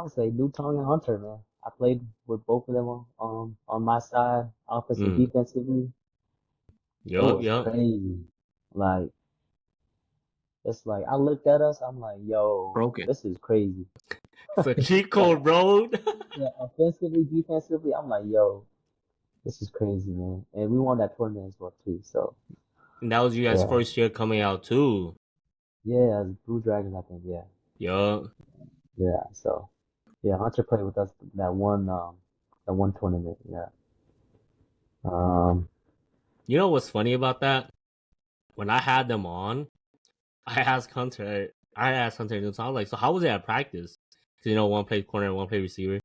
would say Newton and Hunter, man. I played with both of them on my side, offensive, defensively. It was crazy. Like, it's like I looked at us, I'm like, yo, this is crazy. It's a cheat code, bro. Yeah, offensively, defensively, I'm like, yo, this is crazy, man. And we won that tournament as well too. So. And that was you guys' first year coming out too. Yeah, Blue Dragons, I think. Yeah. Yeah. So, yeah, Hunter played with us that one tournament. Yeah. You know what's funny about that? When I had them on, I asked Hunter I was like, so how was it at practice? Because, one played corner and one played receiver.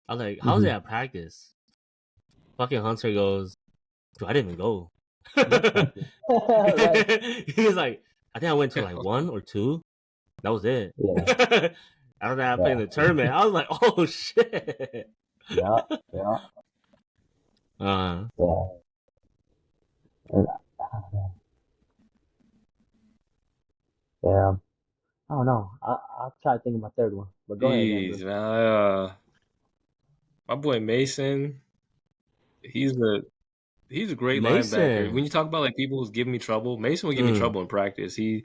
I was like, how was it at practice? Fucking Hunter goes, dude, I didn't even go. He was like, I think I went to like 1 or 2. That was it. Yeah. After that, I played in the tournament. I was like, oh, shit. Yeah. Yeah. I don't know. I'll try to think of my third one. But go ahead, man. My boy Mason, he's a great linebacker. When you talk about like people who's giving me trouble, Mason would give me trouble in practice. He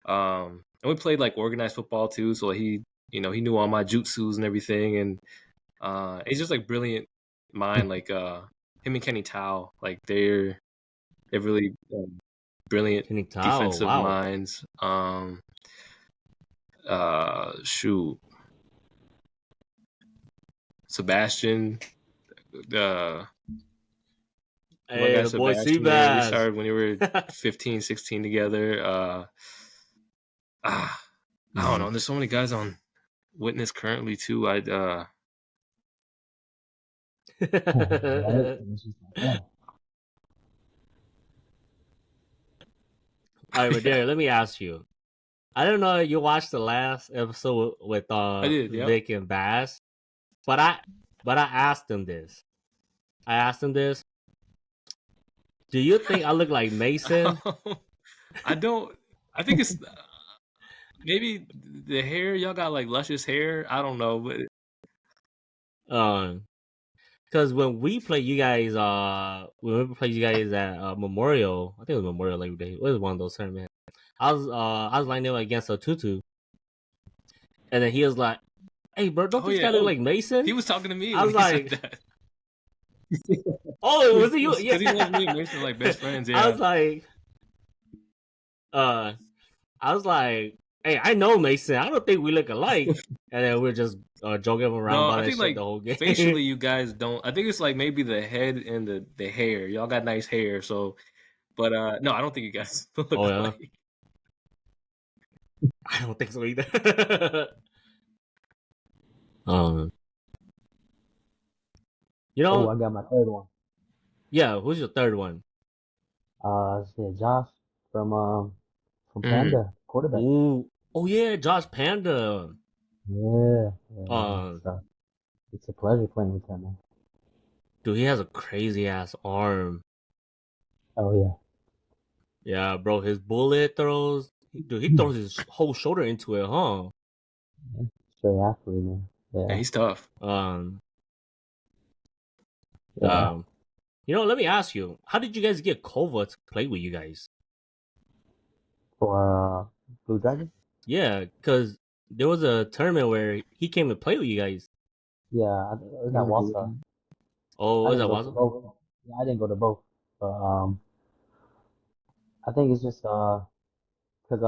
and we played like organized football too, so he knew all my jutsus and everything, and he's just like brilliant mind. Like him and Kenny Tao, like they're really brilliant defensive minds. Sebastian, hey, the boy Seabass. Yeah, we started when we were 15, 16 together. I don't know. There's so many guys on Witness currently too. All right, but Derek, let me ask you. I don't know if you watched the last episode with I did, yep. Vic and Bass, but I asked him this. Do you think I look like Mason? I don't. I think it's maybe the hair. Y'all got like luscious hair. I don't know, but Because when we play you guys, at Memorial, I think it was Memorial Labor Day. It was one of those tournaments. I was lining up against a Tutu, and then he was like, "Hey, bro, don't this guy look like Mason?" he was talking to me. I was when he like, said that. "Oh, was it you?" Yeah, Because he knows me and Mason like best friends. Yeah. I was like, "Hey, I know Mason. I don't think we look alike." And then we're just joking around about that shit the whole game. Facially, you guys don't. I think it's like maybe the head and the hair. Y'all got nice hair, so. But no, I don't think you guys look alike. I don't think so either. You know. Oh, I got my third one. Yeah, who's your third one? Josh from Panda quarterback. Ooh. Oh yeah, Josh Panda. Yeah. So it's a pleasure playing with him, man. Dude, he has a crazy ass arm. Oh yeah. Yeah, bro, his bullet throws. Dude, he throws his whole shoulder into it, huh? Yeah, straight athlete, man. Yeah, he's tough. You know, let me ask you, how did you guys get Kova to play with you guys? For Blue Dragon? Yeah, because there was a tournament where he came to play with you guys. Yeah, it was at Wasa. Oh, was that Wasa? Yeah, I didn't go to both. But I think it's just because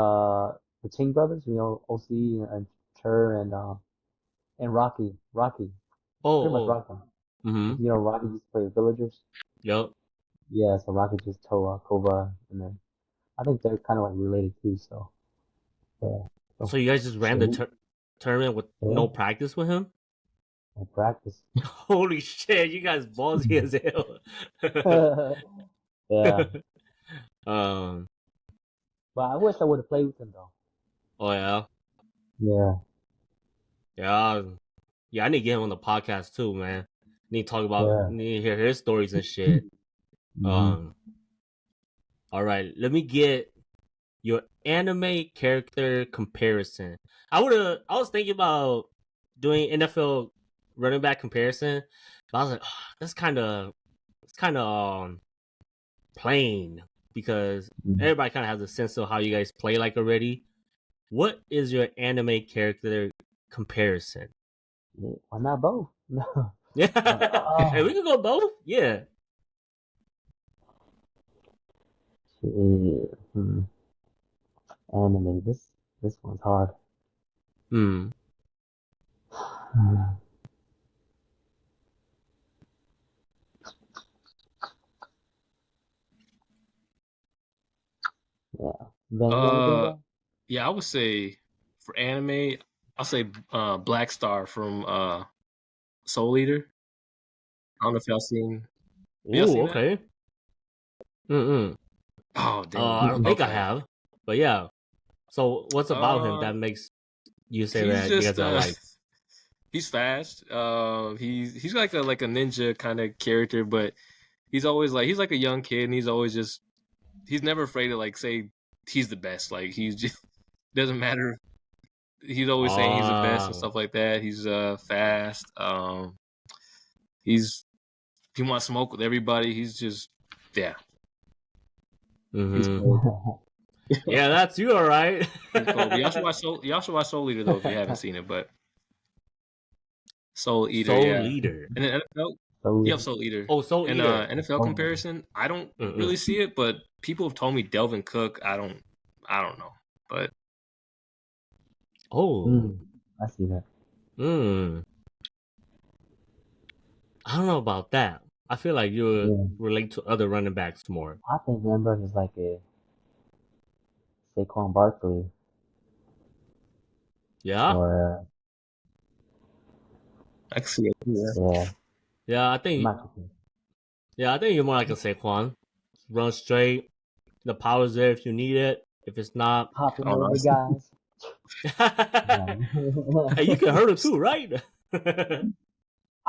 the Ching brothers, you know, OC and Chur and Rocky. Oh, pretty much Rocky. Mm-hmm. You know, Rocky used to play with Villagers. Yep. Yeah, so Rocky just told Kova, and then I think they're kind of like related too. So. Yeah. So you guys just ran the tournament with no practice with him? No practice. Holy shit, you guys ballsy as hell. Yeah. But I wish I would have played with him though. Oh yeah. Yeah. Yeah, I need to get him on the podcast too, man. Need to talk about need to hear his stories and shit. Mm-hmm. All right, let me get your anime character comparison. I was thinking about doing NFL running back comparison, but I was like, it's kind of plain because everybody kind of has a sense of how you guys play like already. What is your anime character comparison? Why not both? No. Yeah, hey, we can go both. Yeah. Anime. This one's hard. Yeah. Yeah, I would say for anime, I'll say Black Star from Soul Eater. I don't know if y'all seen. Ooh, okay. That? Oh damn! I don't think I have, but yeah. So what's about him that makes you say that you guys are like? He's fast. He's like a ninja kind of character, but he's always like he's like a young kid, and he's never afraid to like say he's the best. Like he's just doesn't matter. He's always saying he's the best and stuff like that. He's fast. He wants to smoke with everybody. He's just Yeah, that's you, all right. Y'all should watch Soul Eater though if you haven't seen it. But Soul Eater, Leader, and then NFL, Soul Eater. Oh, Soul and, Eater. NFL comparison, I don't really see it, but people have told me Delvin Cook. I don't know, but I see that. I don't know about that. I feel like you relate to other running backs more. I think Denver is like a Saquon Barkley. Yeah. Or I can see it. Yeah. Yeah, I think. Yeah, I think you're more like a Saquon. Run straight. The power's there if you need it. If it's not, Hopping Oh, over nice. guys. hey, you can hurdle too, right? I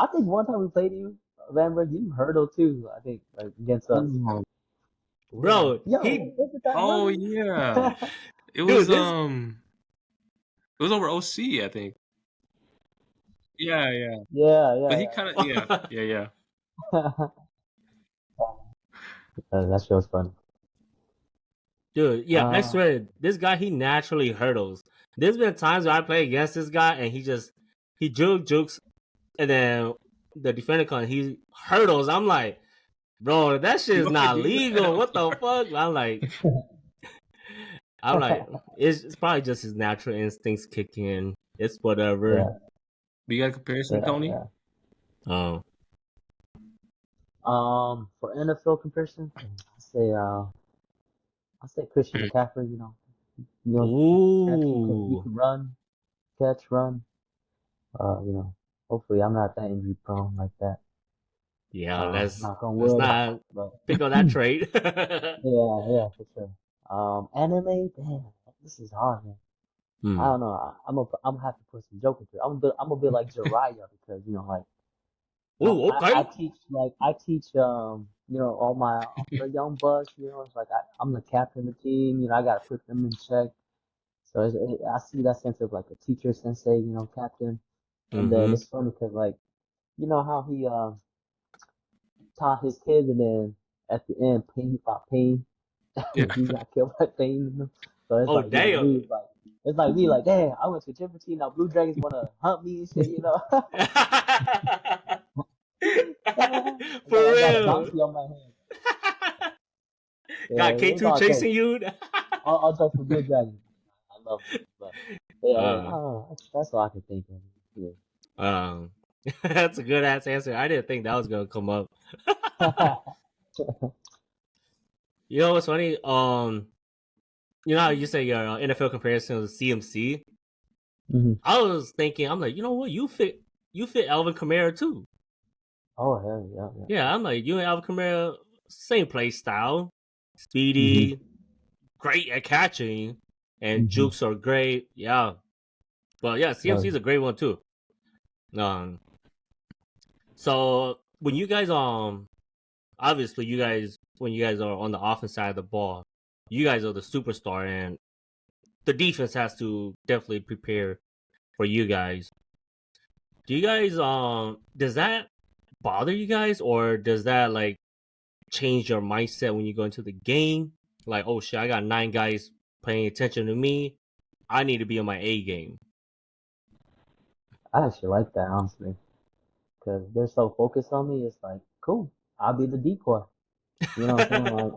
think one time we played you, Vanberg, you hurdle too. I think like against us. Oh, Bro, Yo, look at that oh runner. yeah. It dude, was this. it was over OC, I think. Yeah, yeah. Yeah, But he yeah, kind of yeah. yeah. That show's fun. Dude, yeah, I Uh, swear, this guy, he naturally hurdles. There's been times where I play against this guy and he jukes, and then the defender comes, he hurdles. I'm like, bro, that shit You is want to not do that? legal. What the fuck? I'm like, it's probably just his natural instincts kicking in. It's whatever. yeah, But you got a comparison, yeah, Tony? yeah. Oh, For NFL comparison, I say Christian Mm. McCaffrey. He ooh, can run, catch, run. Hopefully I'm not that injury prone like that. yeah. Let's Knock on let's wood. not But pick on that trait. yeah, for sure. Anime, damn, this is hard, man. I Hmm. don't know. I'm gonna have to put some joke into it. I'm a bit like Jiraiya because like Ooh, okay. I teach all my the young bucks. It's like I'm the captain of the team. I gotta put them in check. So I see that sense of like a teacher sensei, captain. And then Mm-hmm. it's funny because like how he taught his kids, and then at the end, Pain fought Pain. Yeah. He got killed by Pain. So it's Oh, like damn. me, it's like me, like damn, I went to a different team. Now Blue Dragons want to hunt me and shit. For I got a real. donkey on my hand. Got Yeah, it's K2 all chasing jokes. you. I'll joke for Blue Dragons. I love them, but yeah, uh, that's all I can think of. um, that's a good ass answer. I didn't think that was gonna come up. Yeah. You know what's funny? You know how you say your NFL comparison was CMC? Mhm. I was thinking, I'm like, you know what? You fit Alvin Kamara too. Oh hell yeah, yeah. Yeah, I'm like, you and Alvin Kamara, same play style, Mhm. speedy, great at catching, and Mhm. jukes are great. Yeah, but yeah, Oh, CMC is a great one too. Um, so when you guys obviously you guys when you guys are on the offense side of the ball, you guys are the superstar, and the defense has to definitely prepare for you guys. Do you guys does that bother you guys, or does that like change your mindset when you go into the game? Like, oh shit, I got 9 guys paying attention to me. I need to be on my A game. I actually like that honestly, because they're so focused on me. It's like cool. I'll be the decoy. You know what I'm saying?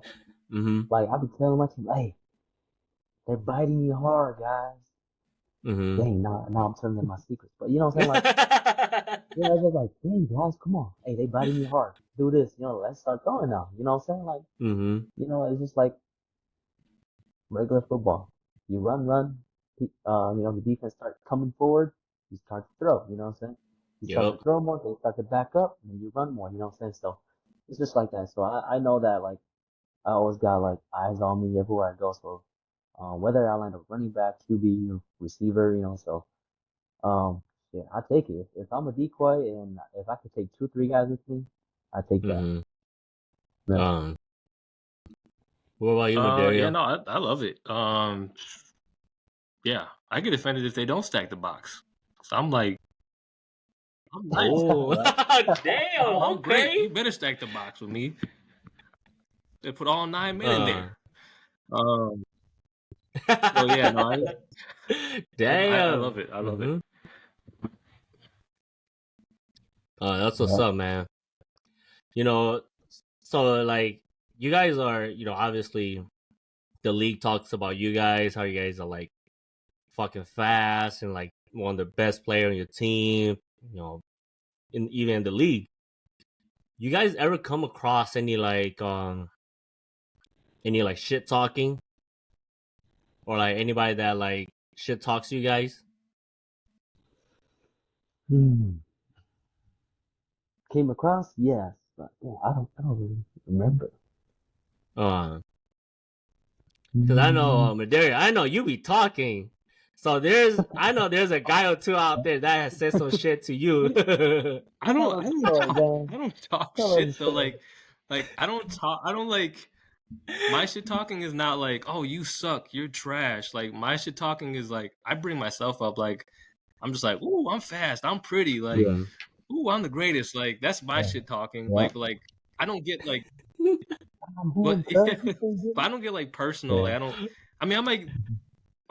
Mm-hmm. Like I be telling my team, hey, they're biting me hard, guys. Mm-hmm. Dang, now I'm telling them my secrets. But you know what I'm saying? Like, yeah, it's just like, dang, guys, come on. Hey, they biting me hard. Do this. Let's start throwing now. You know what I'm saying? Like, mm-hmm. it's just like regular football. You run. The defense start coming forward. You start to throw. You know what I'm saying? You start to Yep. throw more. They start to back up, and then you run more. You know what I'm saying? So it's just like that. So I know that like I always got like eyes on me everywhere I go. So whether I land a running back, QB, receiver, so um, yeah, I take it. If I'm a decoy and if I could take two, three guys with me, I take that. Mm-hmm. Yeah. Um, what about you, Yeah, Madario? no, I love it. Yeah, I get offended if they don't stack the box. So I'm like, I'm nice. Oh, Right. damn. I'm great. Okay. You better stack the box with me. They put all 9 men in Uh, there. So yeah, no, I damn. love it. I love it. Mm-hmm. That's what's Yeah. up, man. You know, so like you guys are, obviously the league talks about you guys, how you guys are like fucking fast and like one of the best player on your team, even in the league. You guys ever come across any like shit talking, or like anybody that like shit talks you guys? Hmm. Came across, yes, but yeah, I don't really remember. Uh Because I know Madera, I know you be talking. So I know there's a guy or two out there that has said some shit to you. I Tell don't, us I the don't story, talk, man. I don't talk Tell us the shit though. story. Like I don't talk. I don't like. My shit talking is not like, oh, you suck, you're trash. Like my shit talking is like, I bring myself up. Like I'm just like, ooh, I'm fast, I'm pretty. Like, Yeah. ooh, I'm the greatest. Like that's my Yeah. shit talking. Yeah. Like I don't get like, I'm but home, cuz. You think but I good? don't get like personal. Like Yeah. I don't. I mean, I might.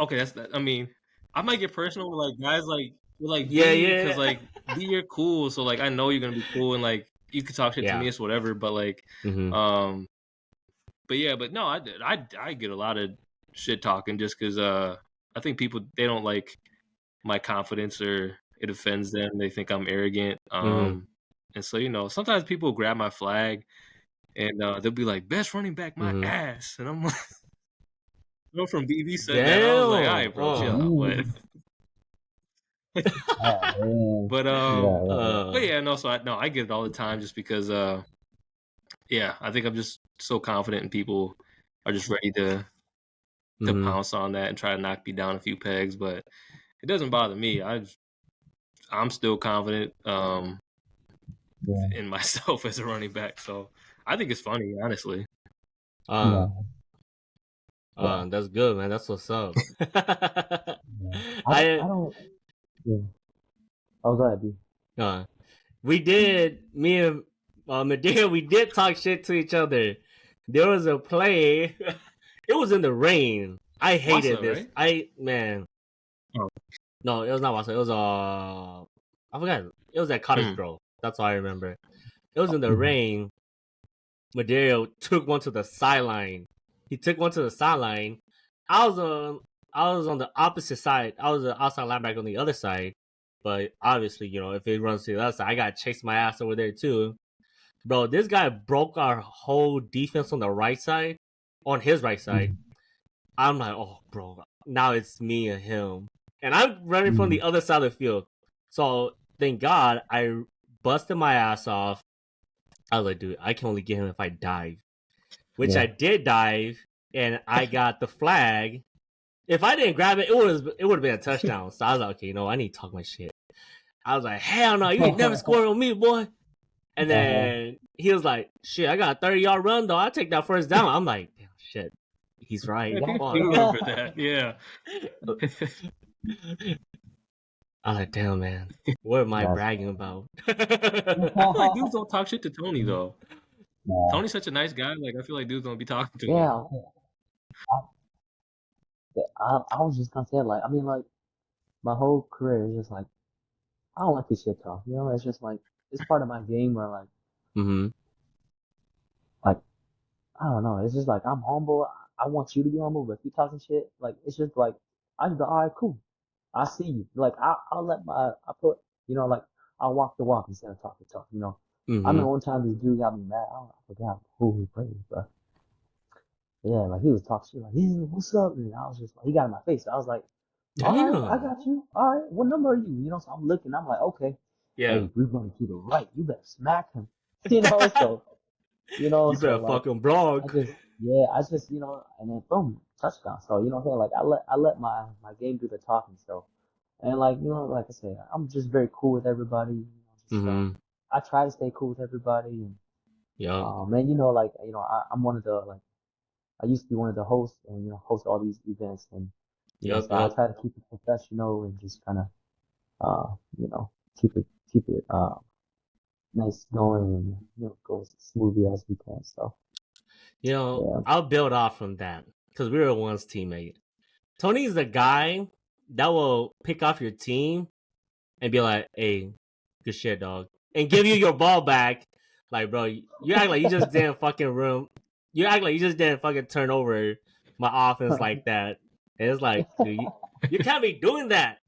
Okay, that's that. I mean, I might get personal with like guys with like Yeah, B because yeah. like B, you're cool. So like I know you're gonna be cool and like you can talk shit to me, Yeah. it's whatever. But like, um, but yeah, but no, I get a lot of shit talking just because I think people they don't like my confidence or it offends them. They think I'm arrogant. And so sometimes people grab my flag and they'll be like, "Best running back, my ass," and I'm like, from BB said that, I was like, "All Damn. right, bro, chill out." But but yeah, no, so I get it all the time just because yeah, I think I'm just so confident and people are just ready to pounce on that and try to knock me down a few pegs, but it doesn't bother me. I'm still confident in myself as a running back, so I think it's funny, honestly. That's good, man. That's what's up. I don't. Yeah. Oh, go ahead, B. We did, me and Madea, we did talk shit to each other. There was a play. It was in the rain. I hated this. Right? Man. Oh. No, it was not Wasa. It was I forgot. It was at Cottage Grove. That's all I remember. It was in the rain. Madeo took one to the sideline. He took one to the sideline. I was on the opposite side. I was the outside linebacker on the other side. But obviously, if it runs to the other side, I gotta chase my ass over there too. Bro, this guy broke our whole defense on the right side, on his right side. I'm like, oh, bro, now it's me and him. And I'm running from the other side of the field. So, thank God, I busted my ass off. I was like, dude, I can only get him if I dive. Which I did dive, and I got the flag. If I didn't grab it, it would have been a touchdown. So I was like, okay, I need to talk my shit. I was like, hell no, you ain't never scored on me, boy. And then he was like, shit, I got a 30-yard run, though. I'll take that first down. I'm like, damn, shit. He's right. I remember that, yeah. I'm like, damn, man. What am I bragging about? I feel like dudes don't talk shit to Tony, though. Tony's such a nice guy. Like, I feel like dudes don't be talking to him. Yeah. I was just gonna say, like, I mean, like, my whole career is just like, I don't like this shit talk. It's just like, it's part of my game where, like, like, I don't know. It's just like, I'm humble. I want you to be humble, but if you talking shit, like, it's just like, I just go, all right, cool. I see you. Like, I'll like, I'll walk the walk instead of talk the talk, I remember one time this dude got me mad. I forgot who he played, but yeah, like, he was talking shit, like, yeah, what's up? And I was just like, he got in my face. I was like, all right, I got you. All right, what number are you? So I'm looking, I'm like, okay. Yeah. Hey, we're going to the right. You better smack him. So, you better like, fucking blog. I just, and then boom, touchdown. So, what I'm saying? Like, I let my game do the talking. So, and like, like I said, I'm just very cool with everybody. I try to stay cool with everybody. And, man, like, I'm one of the, like, I used to be one of the hosts and, host all these events. And, so I try to keep it professional and just kind of, keep it, nice going and, go as smoothly as we can. So, I'll build off from that because we were once teammate. Tony's the guy that will pick off your team and be like, hey, good shit, dog. And give you your ball back. Like, bro, you act like you just didn't fucking room. You act like you just didn't fucking turn over my offense like that. And it's like, dude, you can't be doing that.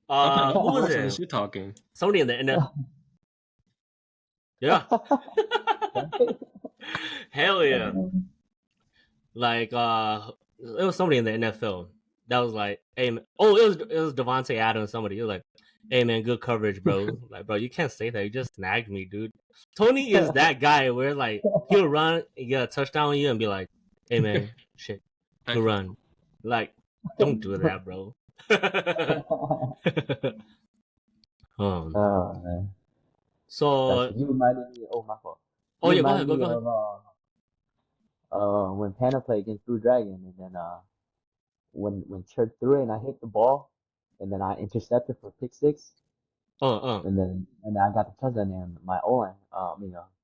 Who was it? You're talking. Somebody in the NFL. Yeah. Hell yeah. Like, it was somebody in the NFL that was like, hey, man. Oh, it was Devontae Adams, somebody. He was like, hey, man, good coverage, bro. Like, bro, you can't say that. You just snagged me, dude. Tony is that guy where, like, he'll run and get a touchdown on you and be like, hey, man, shit. to run. Like, don't do that, bro. Man. So, You reminded me. Oh, my fault. oh You yeah, go ahead, reminded go me go ahead. of when Panda played against Blue Dragon, and then when Church threw it and I hit the ball, and then I intercepted for pick six, Uh. and then I got the touchdown, and my O line,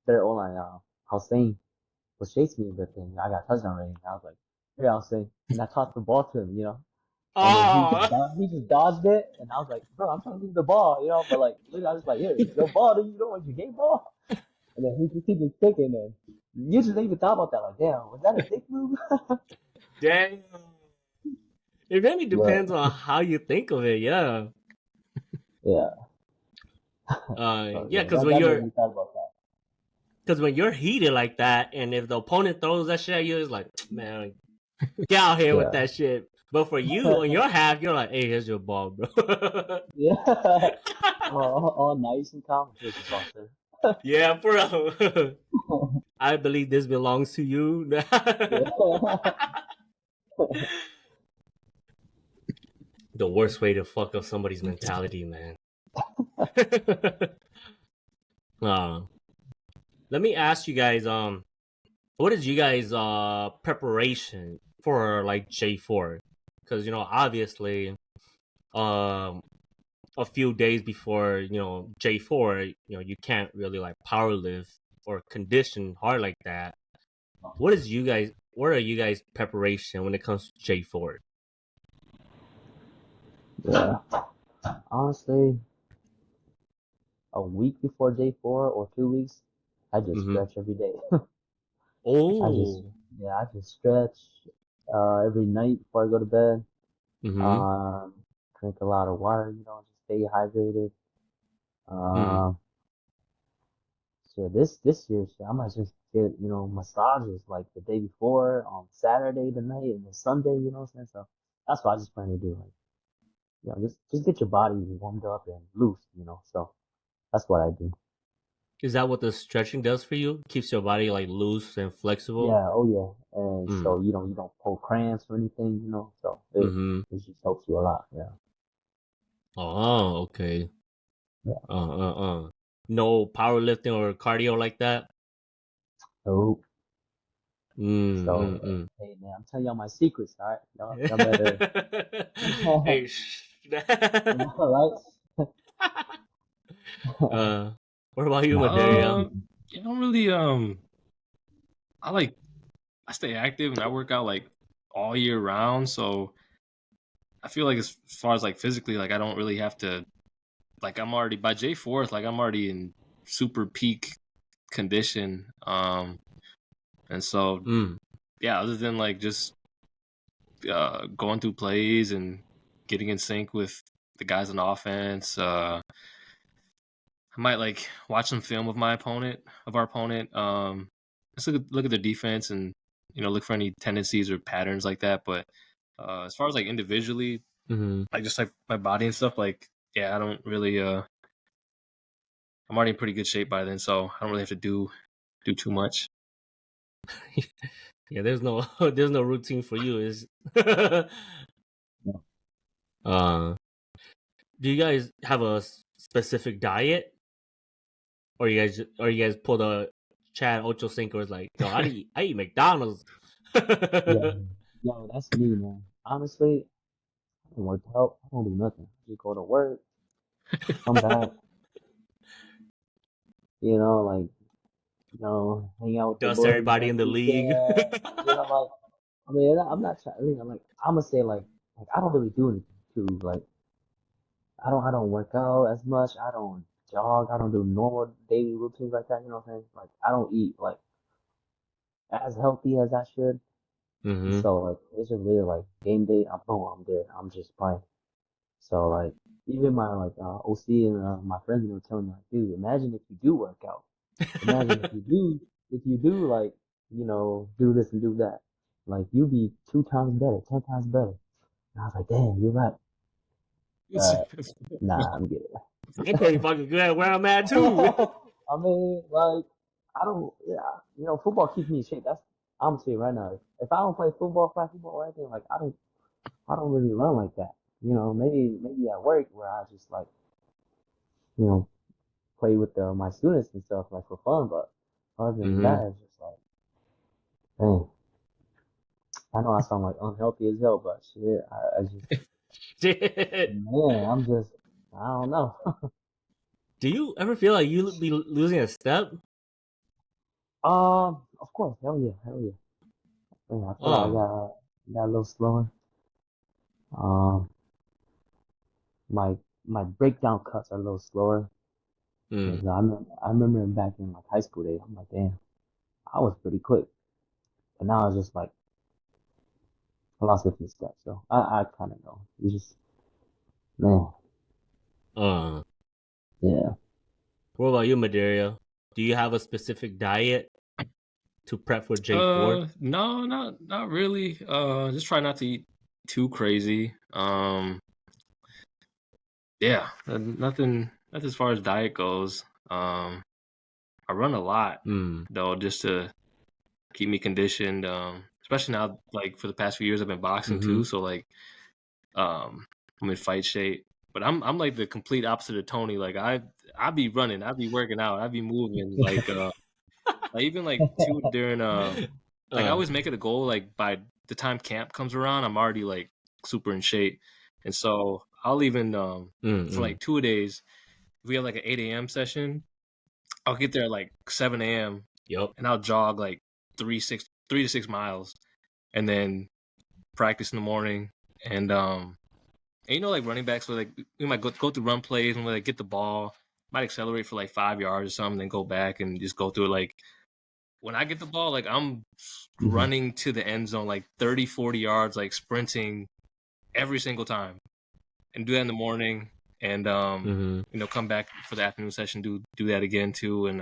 their O line, Hussein was chasing me, but then I got a touchdown rating. I was like, here, Hussein, and I tossed the ball to him, and then Oh. he just dodged it, and I was like, bro, I'm trying to give the ball, but like, literally, I was like, here, your ball, do you know what you game ball? And then he just thinking, and you just even thought about that, like, damn, was that a dick move? Damn. It really But depends on how you think of it. Yeah. yeah, Yeah, because that made me thought about that. when you're heated like that, and if the opponent throws that shit at you, it's like, man, get out here with Yeah. that shit. But for you, on your half, you're like, hey, here's your ball, bro. Yeah. all nice and calm. Here's the ball, sir. Yeah, bro. I believe this belongs to you. The worst way to fuck up somebody's mentality, man. Let me ask you guys, what is you guys preparation for like J4? Because obviously, a few days before J4, you can't really like power lift or condition hard like that. What are you guys preparation when it comes to J4? Yeah. Honestly, a week before J4 or 2 weeks, I just Mm-hmm. stretch every day. Oh. I just stretch every night before I go to bed. Mm-hmm. Drink a lot of water, just stay hydrated. Mm. So this year, I might just get, massages like the day before on Saturday the night and then Sunday, you know what I'm saying? So that's what I just plan to do. Like, just get your body warmed up and loose, So that's what I do. Is that what the stretching does for you? Keeps your body like loose and flexible? Yeah, oh yeah. And Mm. so you don't pull cramps or anything, So it Mm-hmm. it just helps you a lot. Yeah. Oh, okay. Yeah. No powerlifting or cardio like that? So Mm. hey man, I'm telling y'all my secrets, all right? Y'all better Hey, all right? what about you, Nah, for real. Materia? I don't really I stay active and I work out like all year round, so I feel like as far as like physically, like I don't really have to, like I'm already by J4th, like I'm already in super peak condition. And so yeah, other than like just going through plays and getting in sync with the guys on offense, I might like watch some film of our opponent. Just look at their defense and look for any tendencies or patterns like that. But as far as like individually, like just like my body and stuff, like yeah, I don't really. I'm already in pretty good shape by then, so I don't really have to do too much. Yeah, there's no routine for you. Is uh, do you guys have a specific diet, or you guys pull the Chad Ochocinco is like, yo, I eat McDonald's. Yeah, yo, that's me, man. Honestly, I don't work out. I don't do nothing. Just go to work, come back, like, hang out with the Dust boys everybody during in the the league. weekend. Like, I mean, I'm not trying. Like, I'm gonna say like I don't really do anything too. Like, I don't work out as much. I don't jog. I don't do normal daily routines like that. You know what I'm saying? Like, I don't eat like as healthy as I should. And Mm-hmm. so like, it's just literally like game day. I'm there. I'm just playing. So like, even my like OC and my friends were telling me like, dude, imagine if you do work out. Imagine if you do like, do this and do that. Like you be 2 times better, 10 times better. And I was like, damn, you're right. Nah, I'm good. I'm pretty fucking good at where I'm at too. I mean, like, I don't, yeah, football keeps me in shape. I'm telling you right now, if I don't play football, flag football, or anything, like I don't really run like that. You know, maybe at work where I just like, you know, play with my students and stuff like for fun. But other than Mm-hmm. that, it's just like, dang. I know I sound like unhealthy as hell, but shit, I Shit. man, I don't know. Do you ever feel like you be losing a step? Of course, hell yeah. Yeah, I feel like Um. I got a little slower. Um, my my breakdown cuts are a little slower. Mm. Cause I remember back in like high school days, I'm like, damn, I was pretty quick, but now it's just like I lost 50 steps. So I kind of know. You just man, Uh. yeah. What about you, Madeira? Do you have a specific diet to prep for J4? No, not really. Just try not to eat too crazy. Yeah, nothing as far as diet goes. I run a lot Mm. though, just to keep me conditioned. Especially now, like for the past few years, I've been boxing Mm-hmm. too. So like, I'm in fight shape. But I'm like the complete opposite of Tony. Like I be running, I be working out, I be moving. Like even like two during like I Uh. always make it a goal. Like by the time camp comes around, I'm already like super in shape. And so I'll even for Mm-mm. like 2 days, if we have like an 8 a.m. session, I'll get there at like 7 a.m. Yup. and I'll jog like 3 to 6 miles, and then practice in the morning. And you know, like running backs, so like we might go through run plays and we like get the ball, might accelerate for like 5 yards or something, then go back and just go through it. Like when I get the ball, like I'm Mm-hmm. running to the end zone like 30, 40 yards, like sprinting every single time, and do that in the morning. And Mm-hmm. come back for the afternoon session, do that again too. And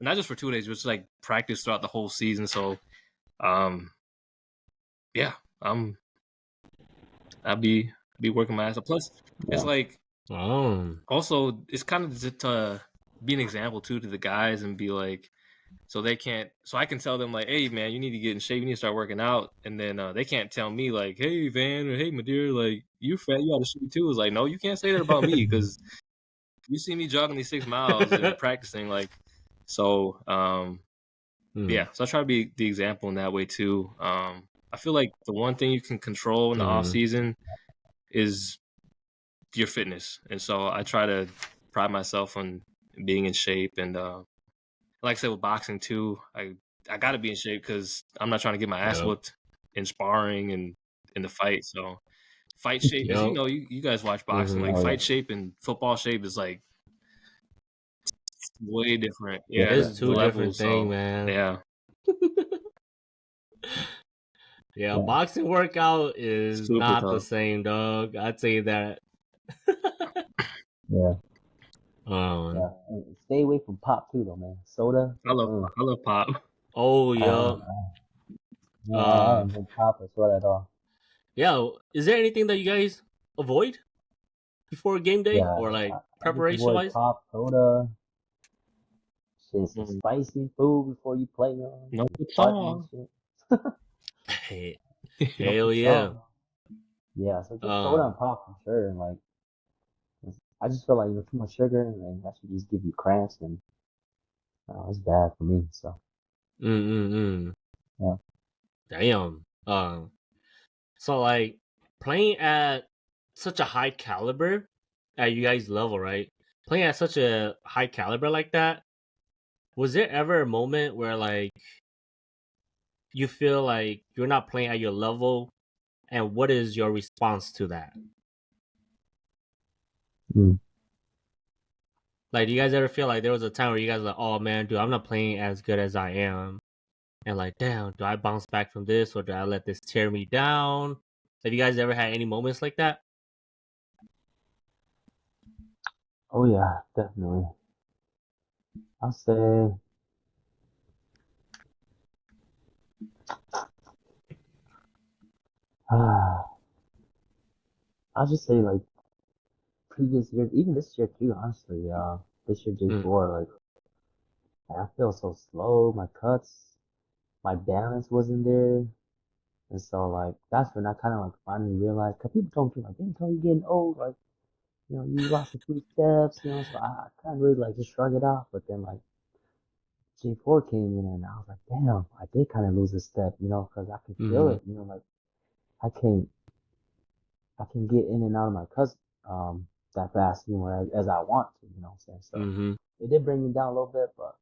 not just for 2 days, just like practice throughout the whole season. So um yeah, I'm I'll be working my ass off. Plus, it's Yeah. like Oh. also it's kind of just to be an example too to the guys and be like, so they can't, so I can tell them like, hey man, you need to get in shape, you need to start working out, and then they can't tell me like, hey Van or hey Madeira, like you fat, you got to shape too. It's like, no, you can't say that about me because you see me jogging these 6 miles and practicing like, so Mm. yeah. So I try to be the example in that way too. I feel like the one thing you can control in the off Mm. season is your fitness, and so I try to pride myself on being in shape. And like I said with boxing too, I got to be in shape because I'm not trying to get my ass Yup. whooped in sparring and in the fight. So fight shape is, Yup. you guys watch boxing, Mm-hmm. like Oh fight yeah. shape and football shape is like way different. Yeah, It's Different. the two Yeah. different levels. things, So man. yeah, Yeah, Yeah. boxing workout is super not the tough. same, dog. I'd say that. Yeah. um. Yeah. And stay away from pop too, though, man. Soda. I love pop. Oh, Uh, yup. yeah, I Uh. don't drink pop or soda at all. Yeah. Is there anything that you guys avoid before game day Yeah, or like I just preparation avoid wise? pop, soda, shit, some Mm, spicy food before you play no fighting and song. shit. Hey, No hell yeah. song. Yeah, so just soda Um. and pop for sure. And like, I just feel like too much sugar, and then that should just give you cramps, and it's bad for me. So Mm. yeah. Damn. So like playing at such a high caliber at you guys' level, right? Playing at such a high caliber like that, was there ever a moment where like you feel like you're not playing at your level, and what is your response to that? Mm. Like, do you guys ever feel like there was a time where you guys were like, oh man, dude, I'm not playing as good as I am, and like, damn, do I bounce back from this or do I let this tear me down? Have you guys ever had any moments like that? Oh yeah, definitely. I'll say, I'll just say like previous years, even this year too. Honestly, this year Mm. J4, like I feel so slow. My cuts. my balance wasn't there. And so like that's when I kind of like finally realized, cause people told me like, "Damn, Tony, you're getting old. Like, you lost a few steps. So I kind of really like just shrug it off. But then like J4 came in and I was like, damn, I did kind of lose a step, cause I can feel Mm-hmm. it. Like I can I can get in and out of my cuts that fast, as I want to. You know what I'm saying? So Mm-hmm. it did bring me down a little bit, but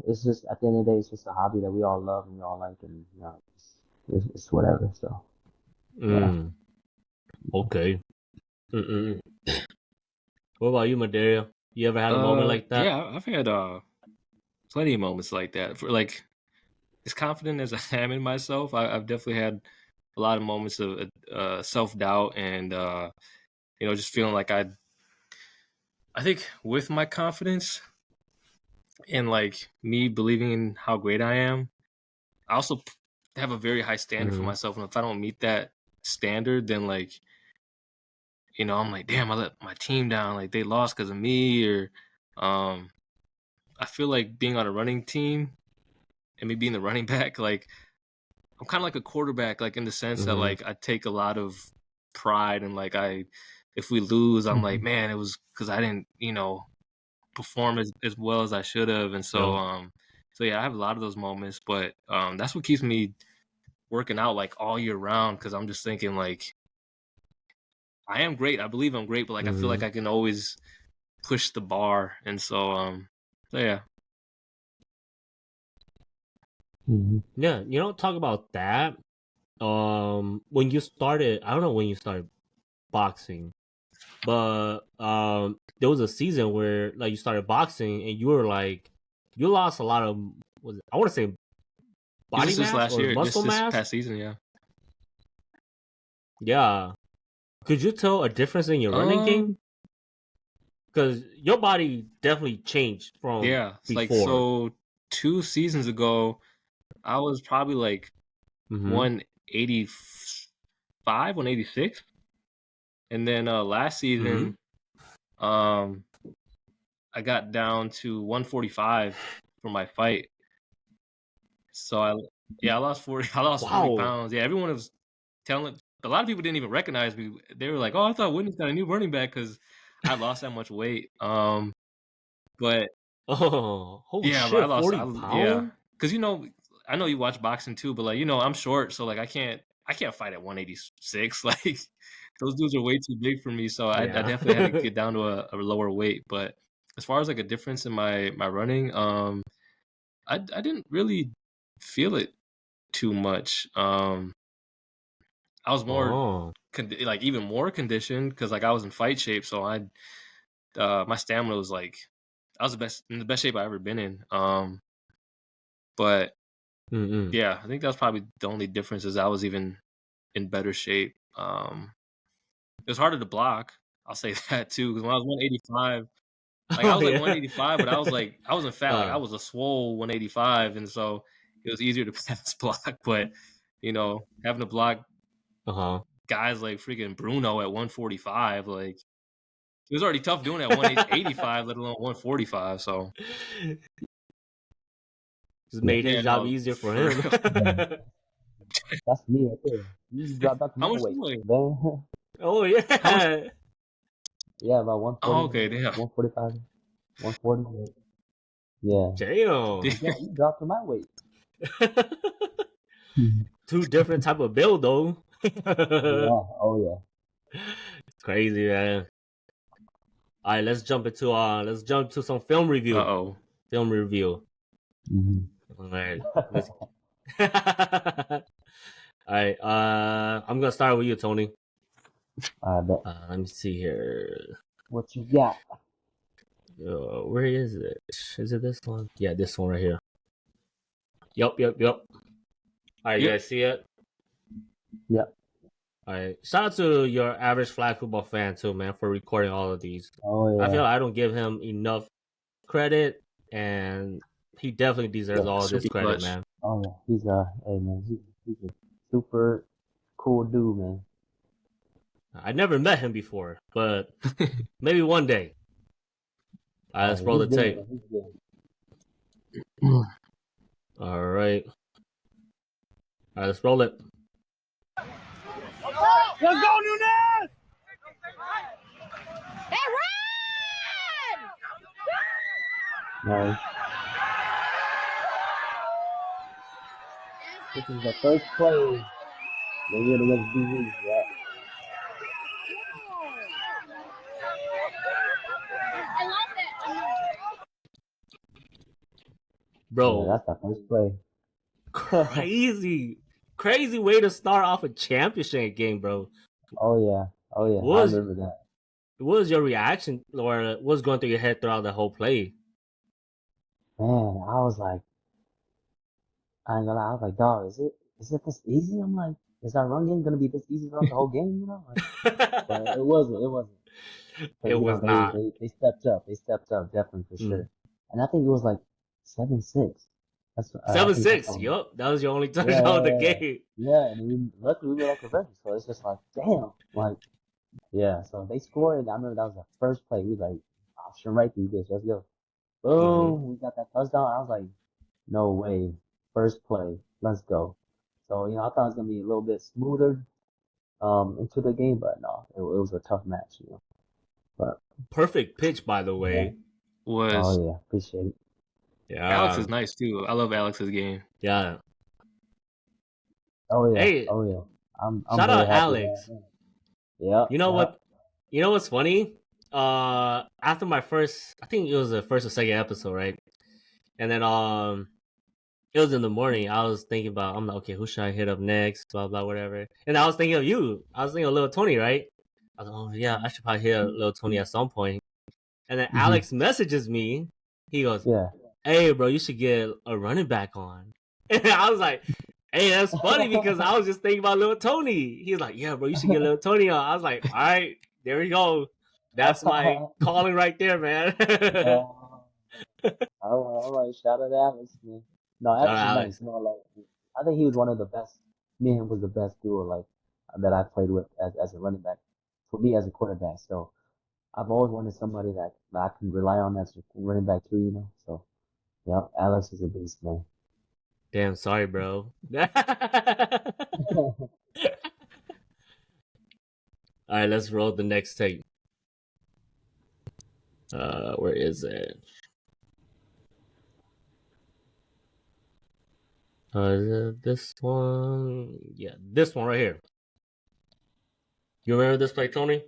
it's just at the end of the day, it's just a hobby that we all love and we all like, and it's whatever. So yeah. Mm. Okay. Mm-mm. What about you, Madera? You ever had a moment like that? Yeah, I've had plenty of moments like that. For like, as confident as I am in myself, I've definitely had a lot of moments of self doubt and just feeling like I think with my confidence and like me believing in how great I am, I also have a very high standard for Mm-hmm. myself, and if I don't meet that standard, then like I'm like, damn, I let my team down, like they lost because of me, or um, I feel like being on a running team and me being the running back, like I'm kind of like a quarterback, like in the sense that Mm-hmm. like I take a lot of pride and like if we lose, I'm like, man, it was because I didn't, perform as well as I should have, and so Yep. so yeah, I have a lot of those moments, but that's what keeps me working out like all year round because I'm just thinking like I am great, I believe I'm great, but like I feel Mm-hmm. like I can always push the bar, and so yeah. Hmm. Yeah, talk about that. When you started, I don't know when you started boxing, but there was a season where like you started boxing and you were like, you lost a lot of, I want to say Is body this mass last or year, muscle this mass. past season? Yeah. Yeah, could you tell a difference in your running game? Um. Because your body definitely changed from Yeah. It's like before. so. 2 seasons ago, I was probably like Mm-hmm. 185, 186, and then last Mm-hmm. season, um, I got down to 145 for my fight. So I lost 40. I lost 40 Wow. pounds. Yeah, everyone was telling. A lot of people didn't even recognize me. They were like, "Oh, I thought Whitney's got a new running back because I lost that much weight." But Oh, holy yeah, but I shit, lost. 40 Yeah, pounds? because I know you watch boxing too, but like I'm short, so like I can't fight at 186. Like those dudes are way too big for me. So I Yeah. definitely had to get down to a lower weight. But as far as like a difference in my running, I didn't really feel it too much. I was more Oh. like even more conditioned because like I was in fight shape, so my stamina was like I was in the best shape I ever been in. But Mm-mm. yeah, I think that's probably the only difference is I was even in better shape. It was harder to block. I'll say that too because when I was 185, like I Oh, was like yeah. 185, but I wasn't fat. Like I uh, was a swole 185, and so it was easier to pass block. But having to block uh-huh. guys like freaking Bruno at 145, like it was already tough doing it at 185, let alone 145. So Just Yeah. made his yeah, job no, easier for for him. real. Yeah. That's me right there. You just dropped out to How my much weight, you weigh? man. Oh, How much? yeah. Yeah, about Oh, 140, okay, damn. 145, 140. Yeah. Damn. You dropped to my weight. Mhm. Two different type of build, though. Yeah. Oh yeah. Crazy, man. All right, let's jump to some film Uh review. oh. Film review. Hmm. All right. Let's All right. I'm gonna start with you, Tony. I bet. Let me see here. What you got? Where is it? Is it this one? Yeah, this one right here. Yep. All right, you Yep. guys see it? Yep. All right. Shout out to your average flag football fan too, man, for recording all of these. Oh I feel yeah. like I don't give him enough credit, and he definitely deserves Yeah. all this Super credit, clutch. man. Oh yeah. Hey man, he's a super cool dude, man. I never met him before, but maybe one day. All right, Oh let's yeah, roll he's the good, tape. man. He's good. All right. All right, let's roll it. Let's go, Nunez! Nice. This is the first play they did against BV. Yeah. Bro, Yeah, that's the first play. crazy way to start off a championship game, bro. Oh yeah. I remember that. What was your reaction or what was going through your head throughout the whole play? Man, I was like, I ain't gonna lie, I was like, dog, is it this easy? I'm like, is our run game gonna be this easy throughout the whole game? You know, but it wasn't. It Because was not. they stepped up. They stepped up definitely for sure. And I think it was like 7-6. That's I think that's 7-6. all. Yup, that was your only Yeah, touchdown of the game. and luckily we were like revenge, so it's just like damn, like yeah. So they scored, and I remember that was the first play. We was like option right through this, let's go. Boom, we got that touchdown. I was like, no way, first play, let's go. So I thought it was gonna be a little bit smoother into the game, but no, it was a tough match. But Perfect pitch, by the yeah, way. Was oh yeah, appreciate it. Alex Yeah, is nice too. I love Alex's game. yeah. Oh yeah, Hey, oh yeah. I'm shout very out happy with Alex. that. Yeah, You know yeah. what? You know what's funny? After my first, I think it was the first or second episode, right? And then it was in the morning. I was thinking about, I'm like, okay, who should I hit up next? Blah blah, whatever. And I was thinking of you. I was thinking of Little Tony, right? I was like, oh yeah, I should probably hit up Little Tony at some point. And then Mhm. Alex messages me. He goes, Yeah. "Hey, bro, you should get a running back on." And I was like, "Hey, that's funny because I was just thinking about Little Tony." He's like, "Yeah, bro, you should get Little Tony on." I was like, "All right, there we go. That's my calling right there, man." All right, shout out to Alex, man. No, Shout Alex is out nice. Alex. Like I think he was one of the best. Me and him was the best duo, like that I played with as a running back. For me as a quarterback, so I've always wanted somebody that I can rely on as a running back too. So yeah, Alex is a beast, man. Damn, sorry, bro. All right, let's roll the next tape. Where is it? Is it this one? Yeah, this one right here. You remember this play, Tony?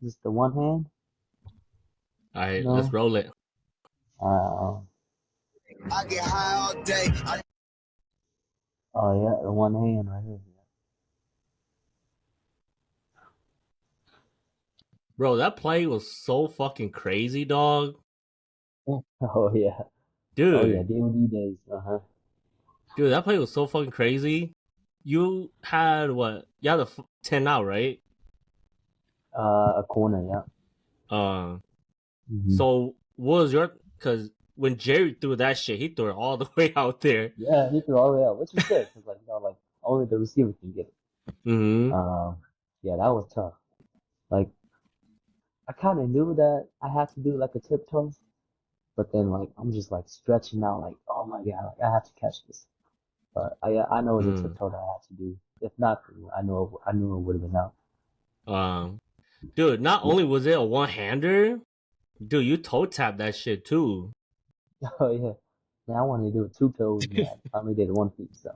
Just the one hand? All right, let's No. roll it. I get high all day. Oh yeah, the one hand right here. Bro, that play was so fucking crazy, dog. Oh yeah. Oh yeah, Dude, D&D days. dude, that play was so fucking crazy. You had what? You had a 10 out, right? A corner, yeah. Uh, hmm so what was your? Because when Jerry threw that shit, he threw it all the way out there. Yeah, he threw all the way out, which is good because like only the receiver can get it. Mm-hmm. Yeah, that was tough. Like I kind of knew that I had to do like a tiptoe, but then like I'm just like stretching out, like oh my god, like I have to catch this. But I know it was a Mm. tiptoe that I had to do. If not, I knew it would have been out. Um, dude, not Yeah. only was it a one-hander, dude, you toe tapped that shit too. Oh yeah. Man, I wanted to do it two toes, man. I finally did it 1 feet, so.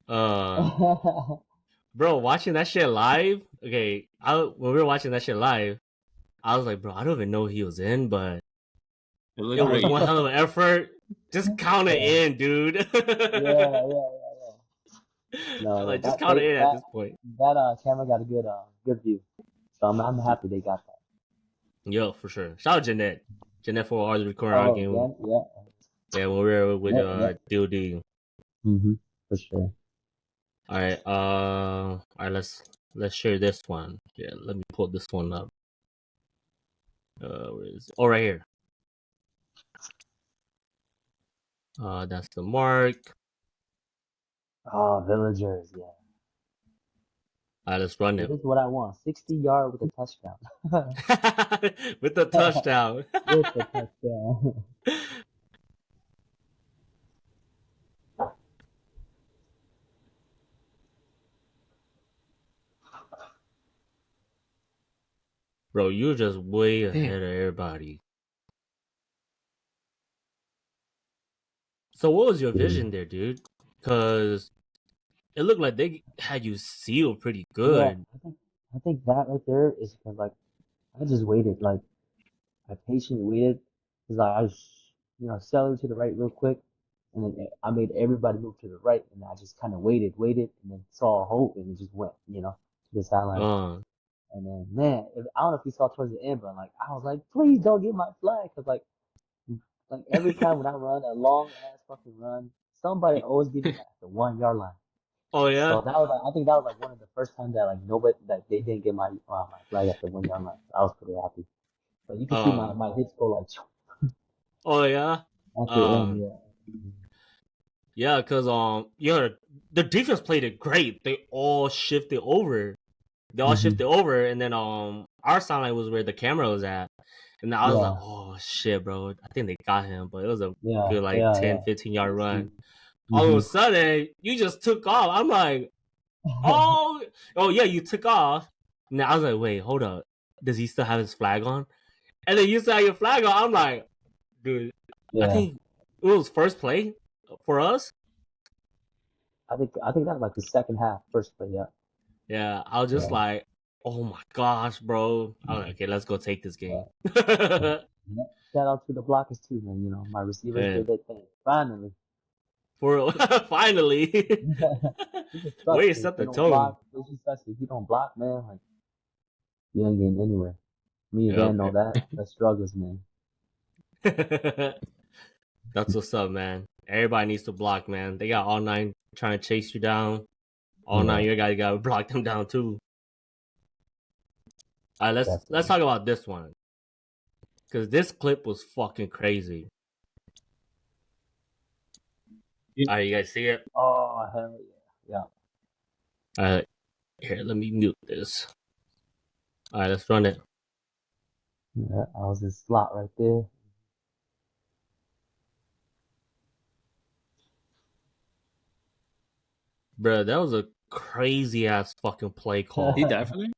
Uh, bro, watching that shit live. Okay, when we were watching that shit live, I was like, bro, I don't even know he was in, but It it looked was great. one hell of an effort. Just count it Yeah, in, dude. yeah. No, yeah, Like, just count it in at this point. that camera got a good view. So I'm happy they got that. Yo, for sure. Shout out Jeanette. Jeanette for always recording our Oh game. yeah. Yeah, when we were with Yeah. DOD. For sure. All right, let's share this one. Yeah, let me pull this one up. Where is it? Oh, right here. That's the mark. Oh, villagers, yeah. All right, let's run This it. is what I want. 60-yard with a touchdown. With the touchdown. With the touchdown. Bro, you're just way ahead of everybody. So what was your vision there, dude? Because it looked like they had you sealed pretty Yeah, good. I think that right there is because like I just waited, like I patiently waited, because like, I was, selling to the right real quick, and then I made everybody move to the right, and I just kind of waited, and then saw a hole, and it just went, to the sideline. Uh, And then, man, I don't know if you saw towards the end, but like I was like, please don't get my flag, because like every time when I run a long ass fucking run, somebody always get me at the 1 yard line. oh So yeah. that was like, I think that was like one of the first times that like nobody that they didn't get my flag at the 1 yard line. I was pretty happy. But you can see my hits go like Oh yeah. at the end, yeah. Yeah, because the defense played it great. They all shifted over. And then our sideline was where the camera was at. And I was like, oh shit, bro. I think they got him, but it was a good like 10, 15-yard run. All of a sudden, you just took off. I'm like, oh yeah, you took off. And I was like, wait, hold up. Does he still have his flag on? And then you still have your flag on. I'm like, dude, I think it was first play for us. I think that was like the second half, first play, yeah. Yeah, I was just like, oh my gosh, bro. I was like, okay, let's go take this game. Shout out to the blockers too, man. My receivers did their thing. Finally. Finally. Way to set the tone. It just sucks if you don't block, man. Like you ain't getting anywhere. Me and Dan know that. The struggles, man. That's what's up, man. Everybody needs to block, man. They got all nine trying to chase you down. All nine, you guys gotta block them down too. All right, let's talk about this one, because this clip was fucking crazy. All right, you guys see it? Oh hell yeah, yeah. All right, here, let me mute this. All right, let's run it. Yeah, I was in slot right there. Bro, that was a crazy ass fucking play call. He definitely.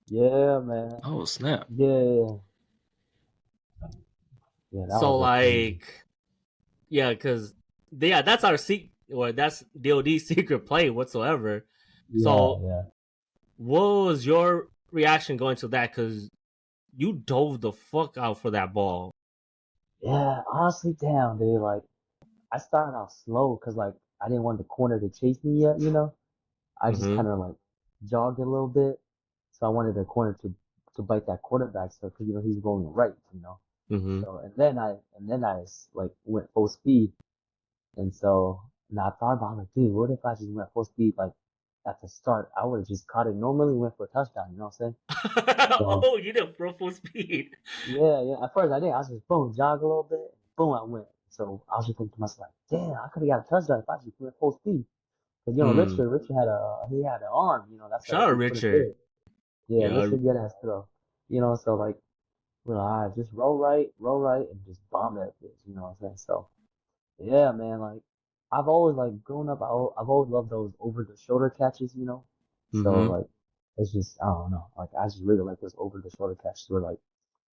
Yeah, man. Oh snap. Yeah. So like, because that's our that's DOD's secret play whatsoever. So what was your reaction going to that? Because you dove the fuck out for that ball. Yeah, honestly, damn, dude. Like, I started off slow because like I didn't want the corner to chase me yet. I just kind of like jogged a little bit, so I wanted the corner to bite that quarterback. So because he's going right. So and then I like went full speed, and so now I thought about it, like, dude, what if I just went full speed like at the start? I would have just caught it normally, went for a touchdown. You know what I'm saying? Oh, you did full speed. Yeah. At first I did. I was just boom, jog a little bit, boom, I went. So I was just thinking to myself, like, damn, I could have got a touchdown if I just went full speed. Because Richard had an arm. That's shout out Richard. Yeah, Richard good ass throw. So like, well, all right, just roll right, and just bomb that bitch. You know what I'm saying? So, yeah, man. Like, I've always like grown up. I've always loved those over the shoulder catches. So like, it's just I don't know. Like, I just really like those over the shoulder catches where like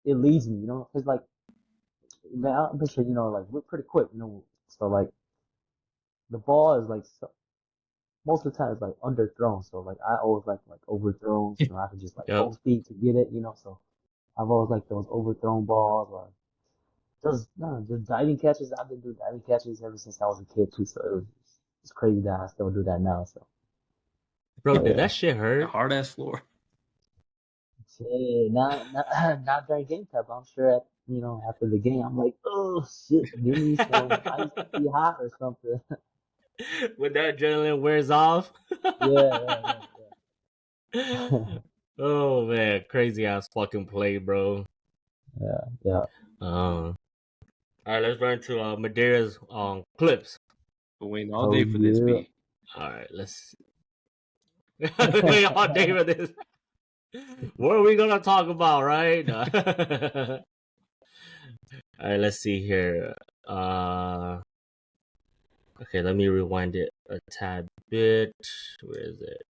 it leads me. Because like, man, I'm pretty sure like we're pretty quick. So like, the ball is like most of the time it's like underthrown. So like, I always like overthrown. So I can just like full speed to get it. So I've always liked those overthrown balls or just diving catches. I've been doing diving catches ever since I was a kid too. So it's crazy that I still do that now. So, bro, did that shit hurt? Hard ass floor. Shit, not during game time. I'm sure after the game, I'm like, oh shit, give me some ice to be hot or something. When that adrenaline wears off. Yeah. Oh man, crazy ass fucking play, bro. Yeah. All right, let's run to Madeira's clips. Been waiting all day for this beat. All right, let's Wait all day for this. What are we gonna talk about, right? All right, let's see here. Okay, let me rewind it a tad bit. Where is it?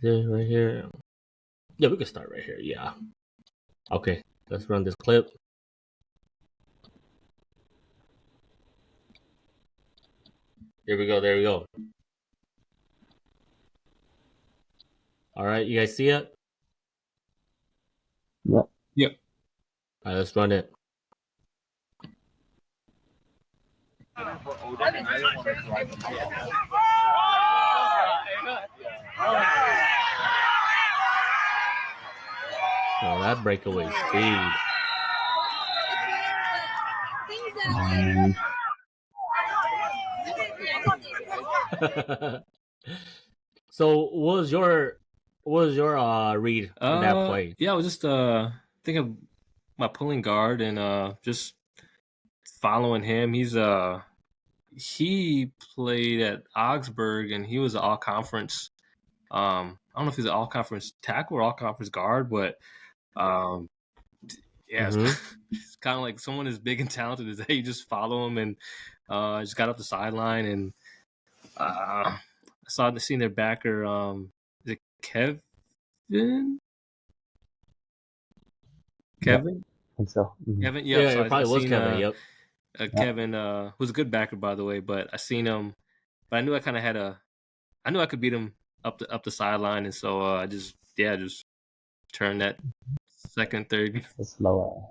Is it right here? Yeah, we can start right here. Yeah. Okay, let's run this clip. There we go. There we go. All right, you guys see it? Yep. Yep. All right, let's run it. Oh, that breakaway speed. So, what was your read in that play? Yeah, I was just thinking of my pulling guard and just following him. He played at Augsburg and he was an all conference. I don't know if he's an all conference tackle or all conference guard, but yeah, it's kind of like someone as big and talented as that. You just follow him and just got up the sideline and I seen their backer. Is it Kevin? Kevin? I think so. Kevin? Yeah, Yep. So it probably was Kevin. Yep. Kevin, who's a good backer by the way, but I seen him. But I knew I kind of I knew I could beat him up the sideline, and so I just turned that second, third. It's slower.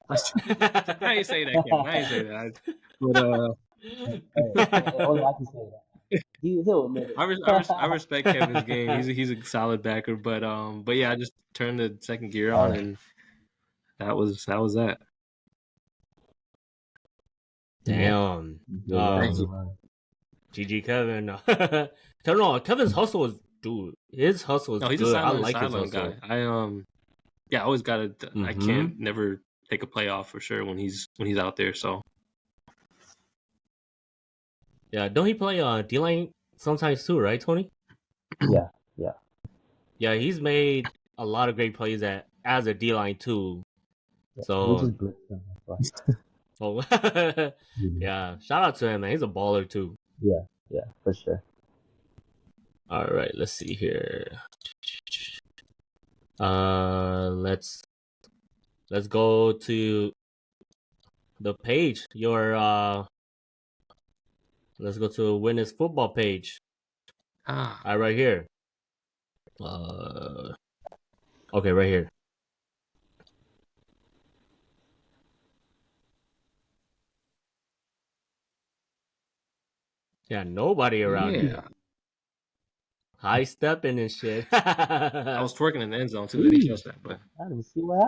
I ain't say that, Kevin. I ain't say that. But only I can say that. He'll admit it. I respect Kevin's game. He's a solid backer, but yeah, I just turned the second gear on, and that was that. Damn. Thank you. GG Kevin. No, Kevin's hustle was his hustle was No, he's good. a I like his sideline hustle. guy. I always gotta. I can't never take a play off for sure when he's out there. So yeah, don't he play D-line sometimes too, right, Tony? Yeah. Yeah, he's made a lot of great plays as a D-line too. So we just blitzed him. oh, yeah, shout out to him, man. He's a baller too. Yeah, for sure. All right, let's see here. Let's go to the page. Let's go to Witness Football page. Right here. Okay, right here. Yeah, nobody around here. High stepping and shit. I was twerking in the end zone too. They didn't catch that, but I didn't see what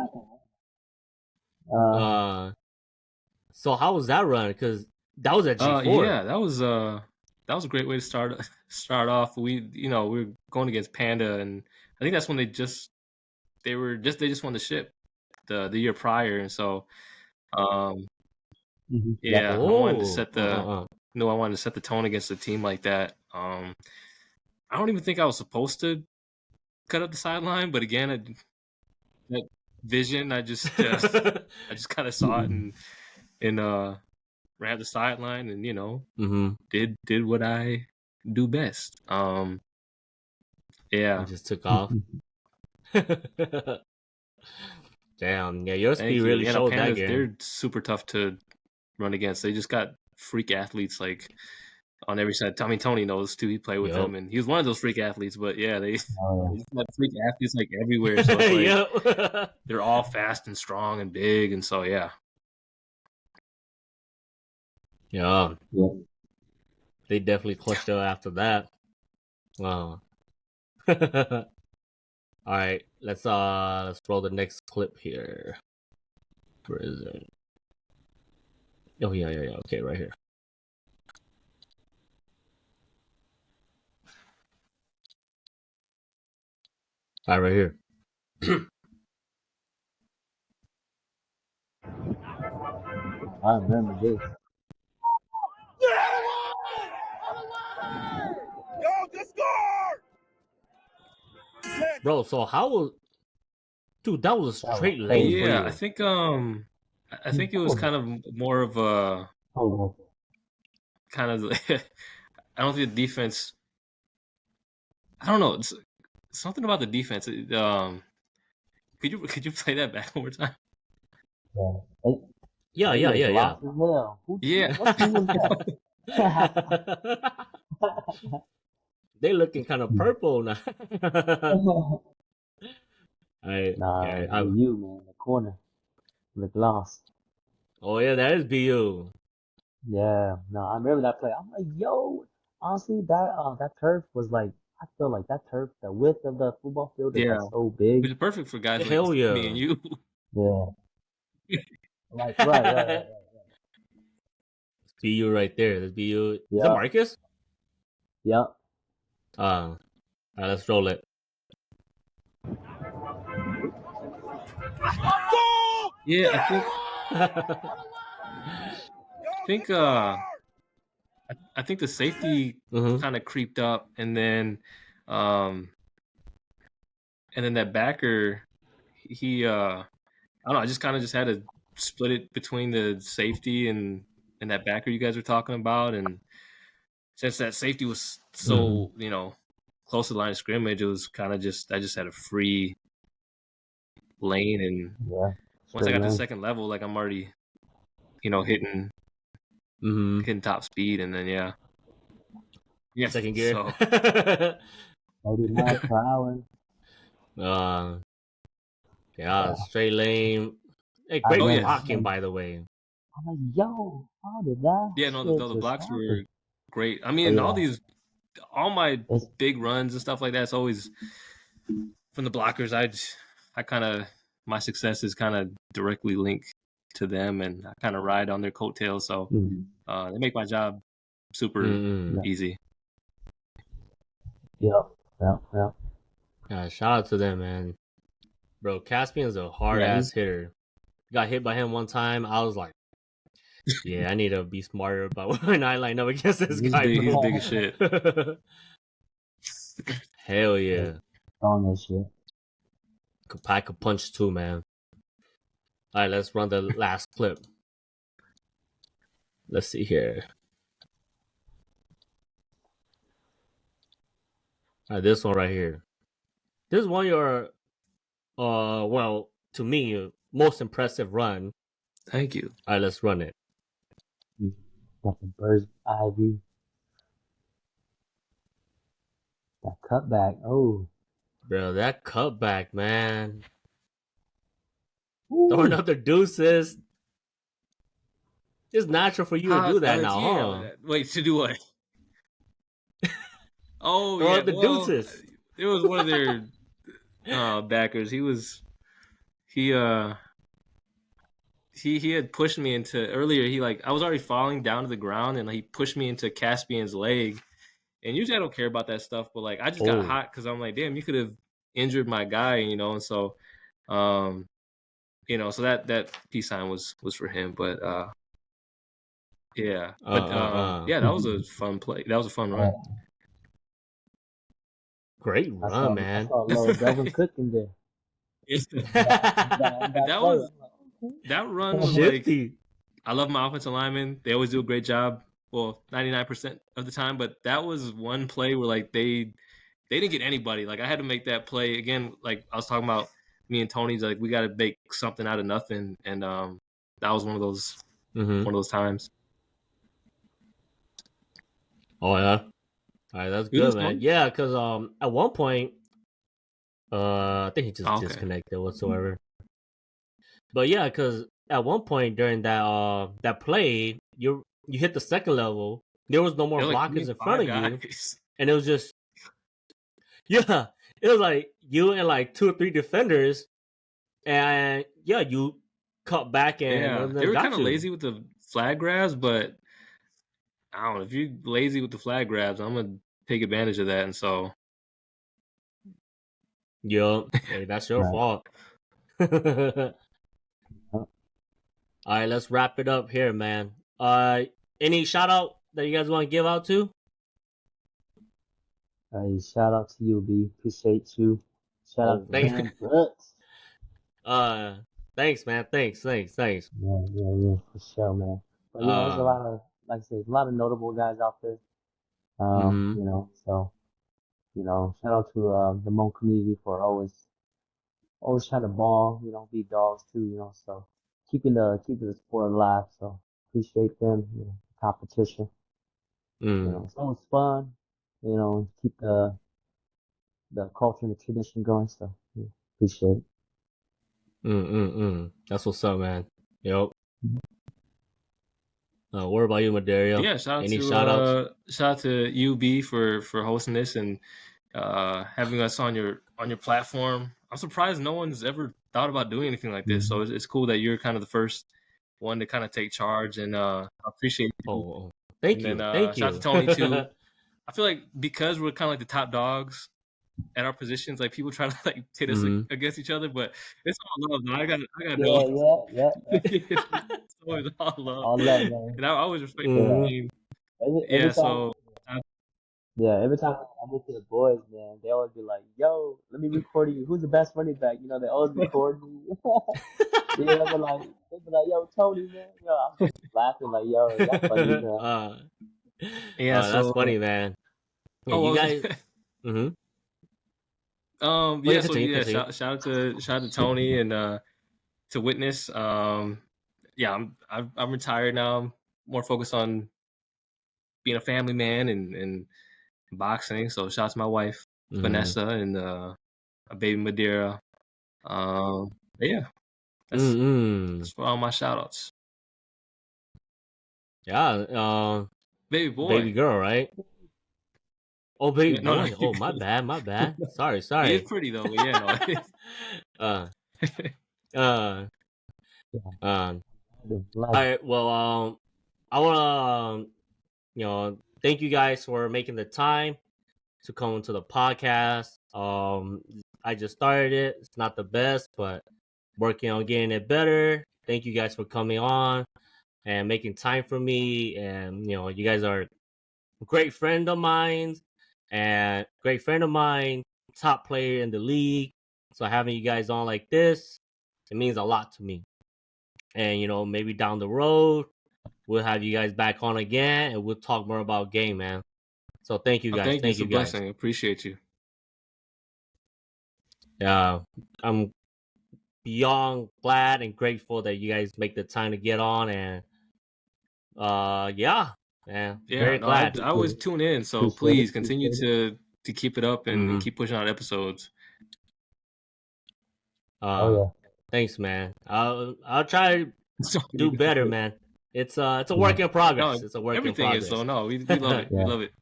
happened. So how was that run? Because that was at G4. Yeah, that was a great way to start off. We were going against Panda, and I think that's when they just won the ship the year prior, and so yeah, I wanted to set the I wanted to set the tone against a team like that. I don't even think I was supposed to cut up the sideline, but again, that vision, I just kind of saw it and ran the sideline and did what I do best. Yeah, I just took off. Damn, yeah, your speed really showed that game. They're super tough to run against. They just got freak athletes like on every side. I mean, Tony knows too. He played with them, and he was one of those freak athletes. But yeah, they just got freak athletes like everywhere. So it's like, they're all fast and strong and big, and so yeah. Yeah. They definitely clutched up after that. Wow. All right, let's roll the next clip here. Where is it? Oh yeah. Okay, right here. All right, right here. I remember this. Bro, so how was, dude, that was a That was straight lane crazy. for Yeah, you. I think it was kind of more of a Oh, kind of I don't think the defense. I don't know. It's something about the defense. Could you play that back one more time? yeah. They, Yeah, they yeah, look yeah, yeah. lost as hell. Yeah. What team was They looking kind of purple now. that? Nah, Yeah, you man, the corner look lost. oh yeah, that is BU. Yeah, no, I remember that play. I'm like, yo, honestly, that turf was like, I feel like that turf, the width of the football field is like Yeah. so big. Which is perfect for guys like Hell me yeah. and you. Yeah, like right. BU right there. That's BU. Is that Yeah, Marcus? yeah. All right, let's roll it. Yeah, I think the safety Mhm. kind of creeped up, and then that backer, he I don't know, I just kind of just had to split it between the safety and that backer you guys were talking about, and since that safety was so close to the line of scrimmage, it was kind of just I just had a free lane, and Yeah, once I straight got to the lane. second level, like I'm already hitting top speed, and then yeah, Second gear. So 80 miles per hour. Yeah, straight lane. Hey, I great Oh, know. yes. blocking, by the way. I'm like, yo, how did that yeah, no, shit the just blocks happen? were great. I Oh, mean, yeah. all my It's, big runs and stuff like that, it's always from the blockers. I kind of my success is kind of directly linked to them, and I kind of ride on their coattails. So they make my job super Mm-mm. easy. yeah. Yeah, shout out to them, man. Bro, Caspian's a hard ass hitter. Got hit by him one time. I was like, yeah, I need to be smarter about when I line up against this He's guy, big. He's bro. big as shit. Hell yeah. Strong as shit. Could pack a punch too, man. All right, let's run the last clip. Let's see here. All right, this one right here. This is one of your, well, to me, most impressive run. Thank you. All right, let's run it. Got the bird's ivy. That cutback. Oh. Bro, that cutback, man. Woo. Throwing up the deuces. It's natural for you to do that now, huh? Wait, to do what? Oh, Throw yeah. up the Well, deuces. it was one of their backers. He had pushed me into earlier. I was already falling down to the ground, and he pushed me into Caspian's leg. And usually I don't care about that stuff, but like I just got hot because I'm like, damn, you could have injured my guy, and so, so that peace sign was for him, but yeah, but yeah, that was a fun play. That was a fun run. Great run, man. I saw a little Delvin Cook in there. That run was shifty. like, I love my offensive linemen. They always do a great job. Well, 99% of the time, but that was one play where like they didn't get anybody. Like I had to make that play again. Like I was talking about, me and Tony's like we got to make something out of nothing, and that was one of those times. Oh yeah, all right, that's good, man. Yeah, because at one point, I think he just disconnected whatsoever. But yeah, because at one point during that play, you hit the second level. There was no more blockers in front of you, and it was just it was like you and like 2 or 3 defenders, and yeah, you cut back and they were kind of lazy with the flag grabs, but I don't know if you're lazy with the flag grabs, I'm gonna take advantage of that, and so hey, that's your fault. All right, let's wrap it up here, man. Any shout out that you guys want to give out to? Hey, shout out to you, B. Appreciate you Shout Oh, out to thanks. Dan Brooks. Thanks, man. Thanks. Yeah, for sure, man. But yeah, there's a lot of, like I say, there's a lot of notable guys out there. Mhm. So shout out to the Hmong community for always trying to ball, be dogs too, so keeping the sport alive. So appreciate them, competition. Mm. It's always fun, keep the culture and the tradition going. So yeah, appreciate it. That's what's up, man. Yep. Mhm. What about you, Madario? Yeah, Any shout outs? shout out to UB for hosting this and having us on your platform. I'm surprised no one's ever thought about doing anything like this. So it's cool that you're kind of the first one to kind of take charge, and I appreciate you. Oh, thank And you. then Thank shout out you. to Tony too. I feel like because we're kind of like the top dogs at our positions, like people try to like pit us Mhm. against each other, but it's all love. Man. I got Yeah, no. yeah. It's always all love, All love, man. and I always respect Yeah. the Mhm. team. Every Yeah, time, so every time I look at the boys, man, they always be like, "Yo, let me record you. Who's the best running back?" They always record me. They be like, "Yo, Tony, man." I'm just laughing like, "Yo, y'all funny, man." yeah, That's so funny, man. Yeah, oh, you what was guys. it? Mhm. Yeah, so Continue. yeah, Continue. shout out to Tony and to Witness. Yeah, I'm retired now. I'm more focused on being a family man and boxing. So shout out to my wife Mhm. Vanessa and my baby Madeira. But yeah, that's Mhm. for all my shout outs. Yeah. Baby Baby boy. girl, right? Oh, baby Yeah, no, boy. you Oh, my good. bad. My bad. Sorry. He is Sorry. pretty though, but yeah, no. uh. Uh. Um. All Like, right. Well. I wanna thank you guys for making the time to come into the podcast. I just started it. It's not the best, but working on getting it better. Thank you guys for coming on and making time for me. And you guys are a great friend of mine, top player in the league. So having you guys on like this, it means a lot to me. And maybe down the road, we'll have you guys back on again, and we'll talk more about game, man. So thank you Oh, guys. thank you. Thank It's a you guys. blessing. I appreciate you. Yeah, I'm beyond glad and grateful that you guys make the time to get on, and yeah, man, Yeah, very no, I glad. always tune in. So appreciate please it. continue to keep it up and Mhm. keep pushing out episodes. Oh Thanks, man. I'll try to So, do better, man. It's a work in progress. no, It's a work in everything is progress. so. No, we love it. We yeah, love it.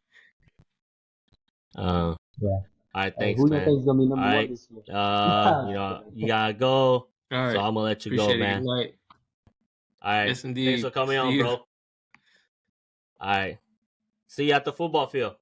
All yeah. right, Hey, thanks, who you man. think is gonna be All number one right, this year? Nah, you gotta go, All so right. I'm gonna let you go, Appreciate it. man. Good night. All right, Yes, thanks indeed. for coming See on, you. bro. All right, see you at the football field.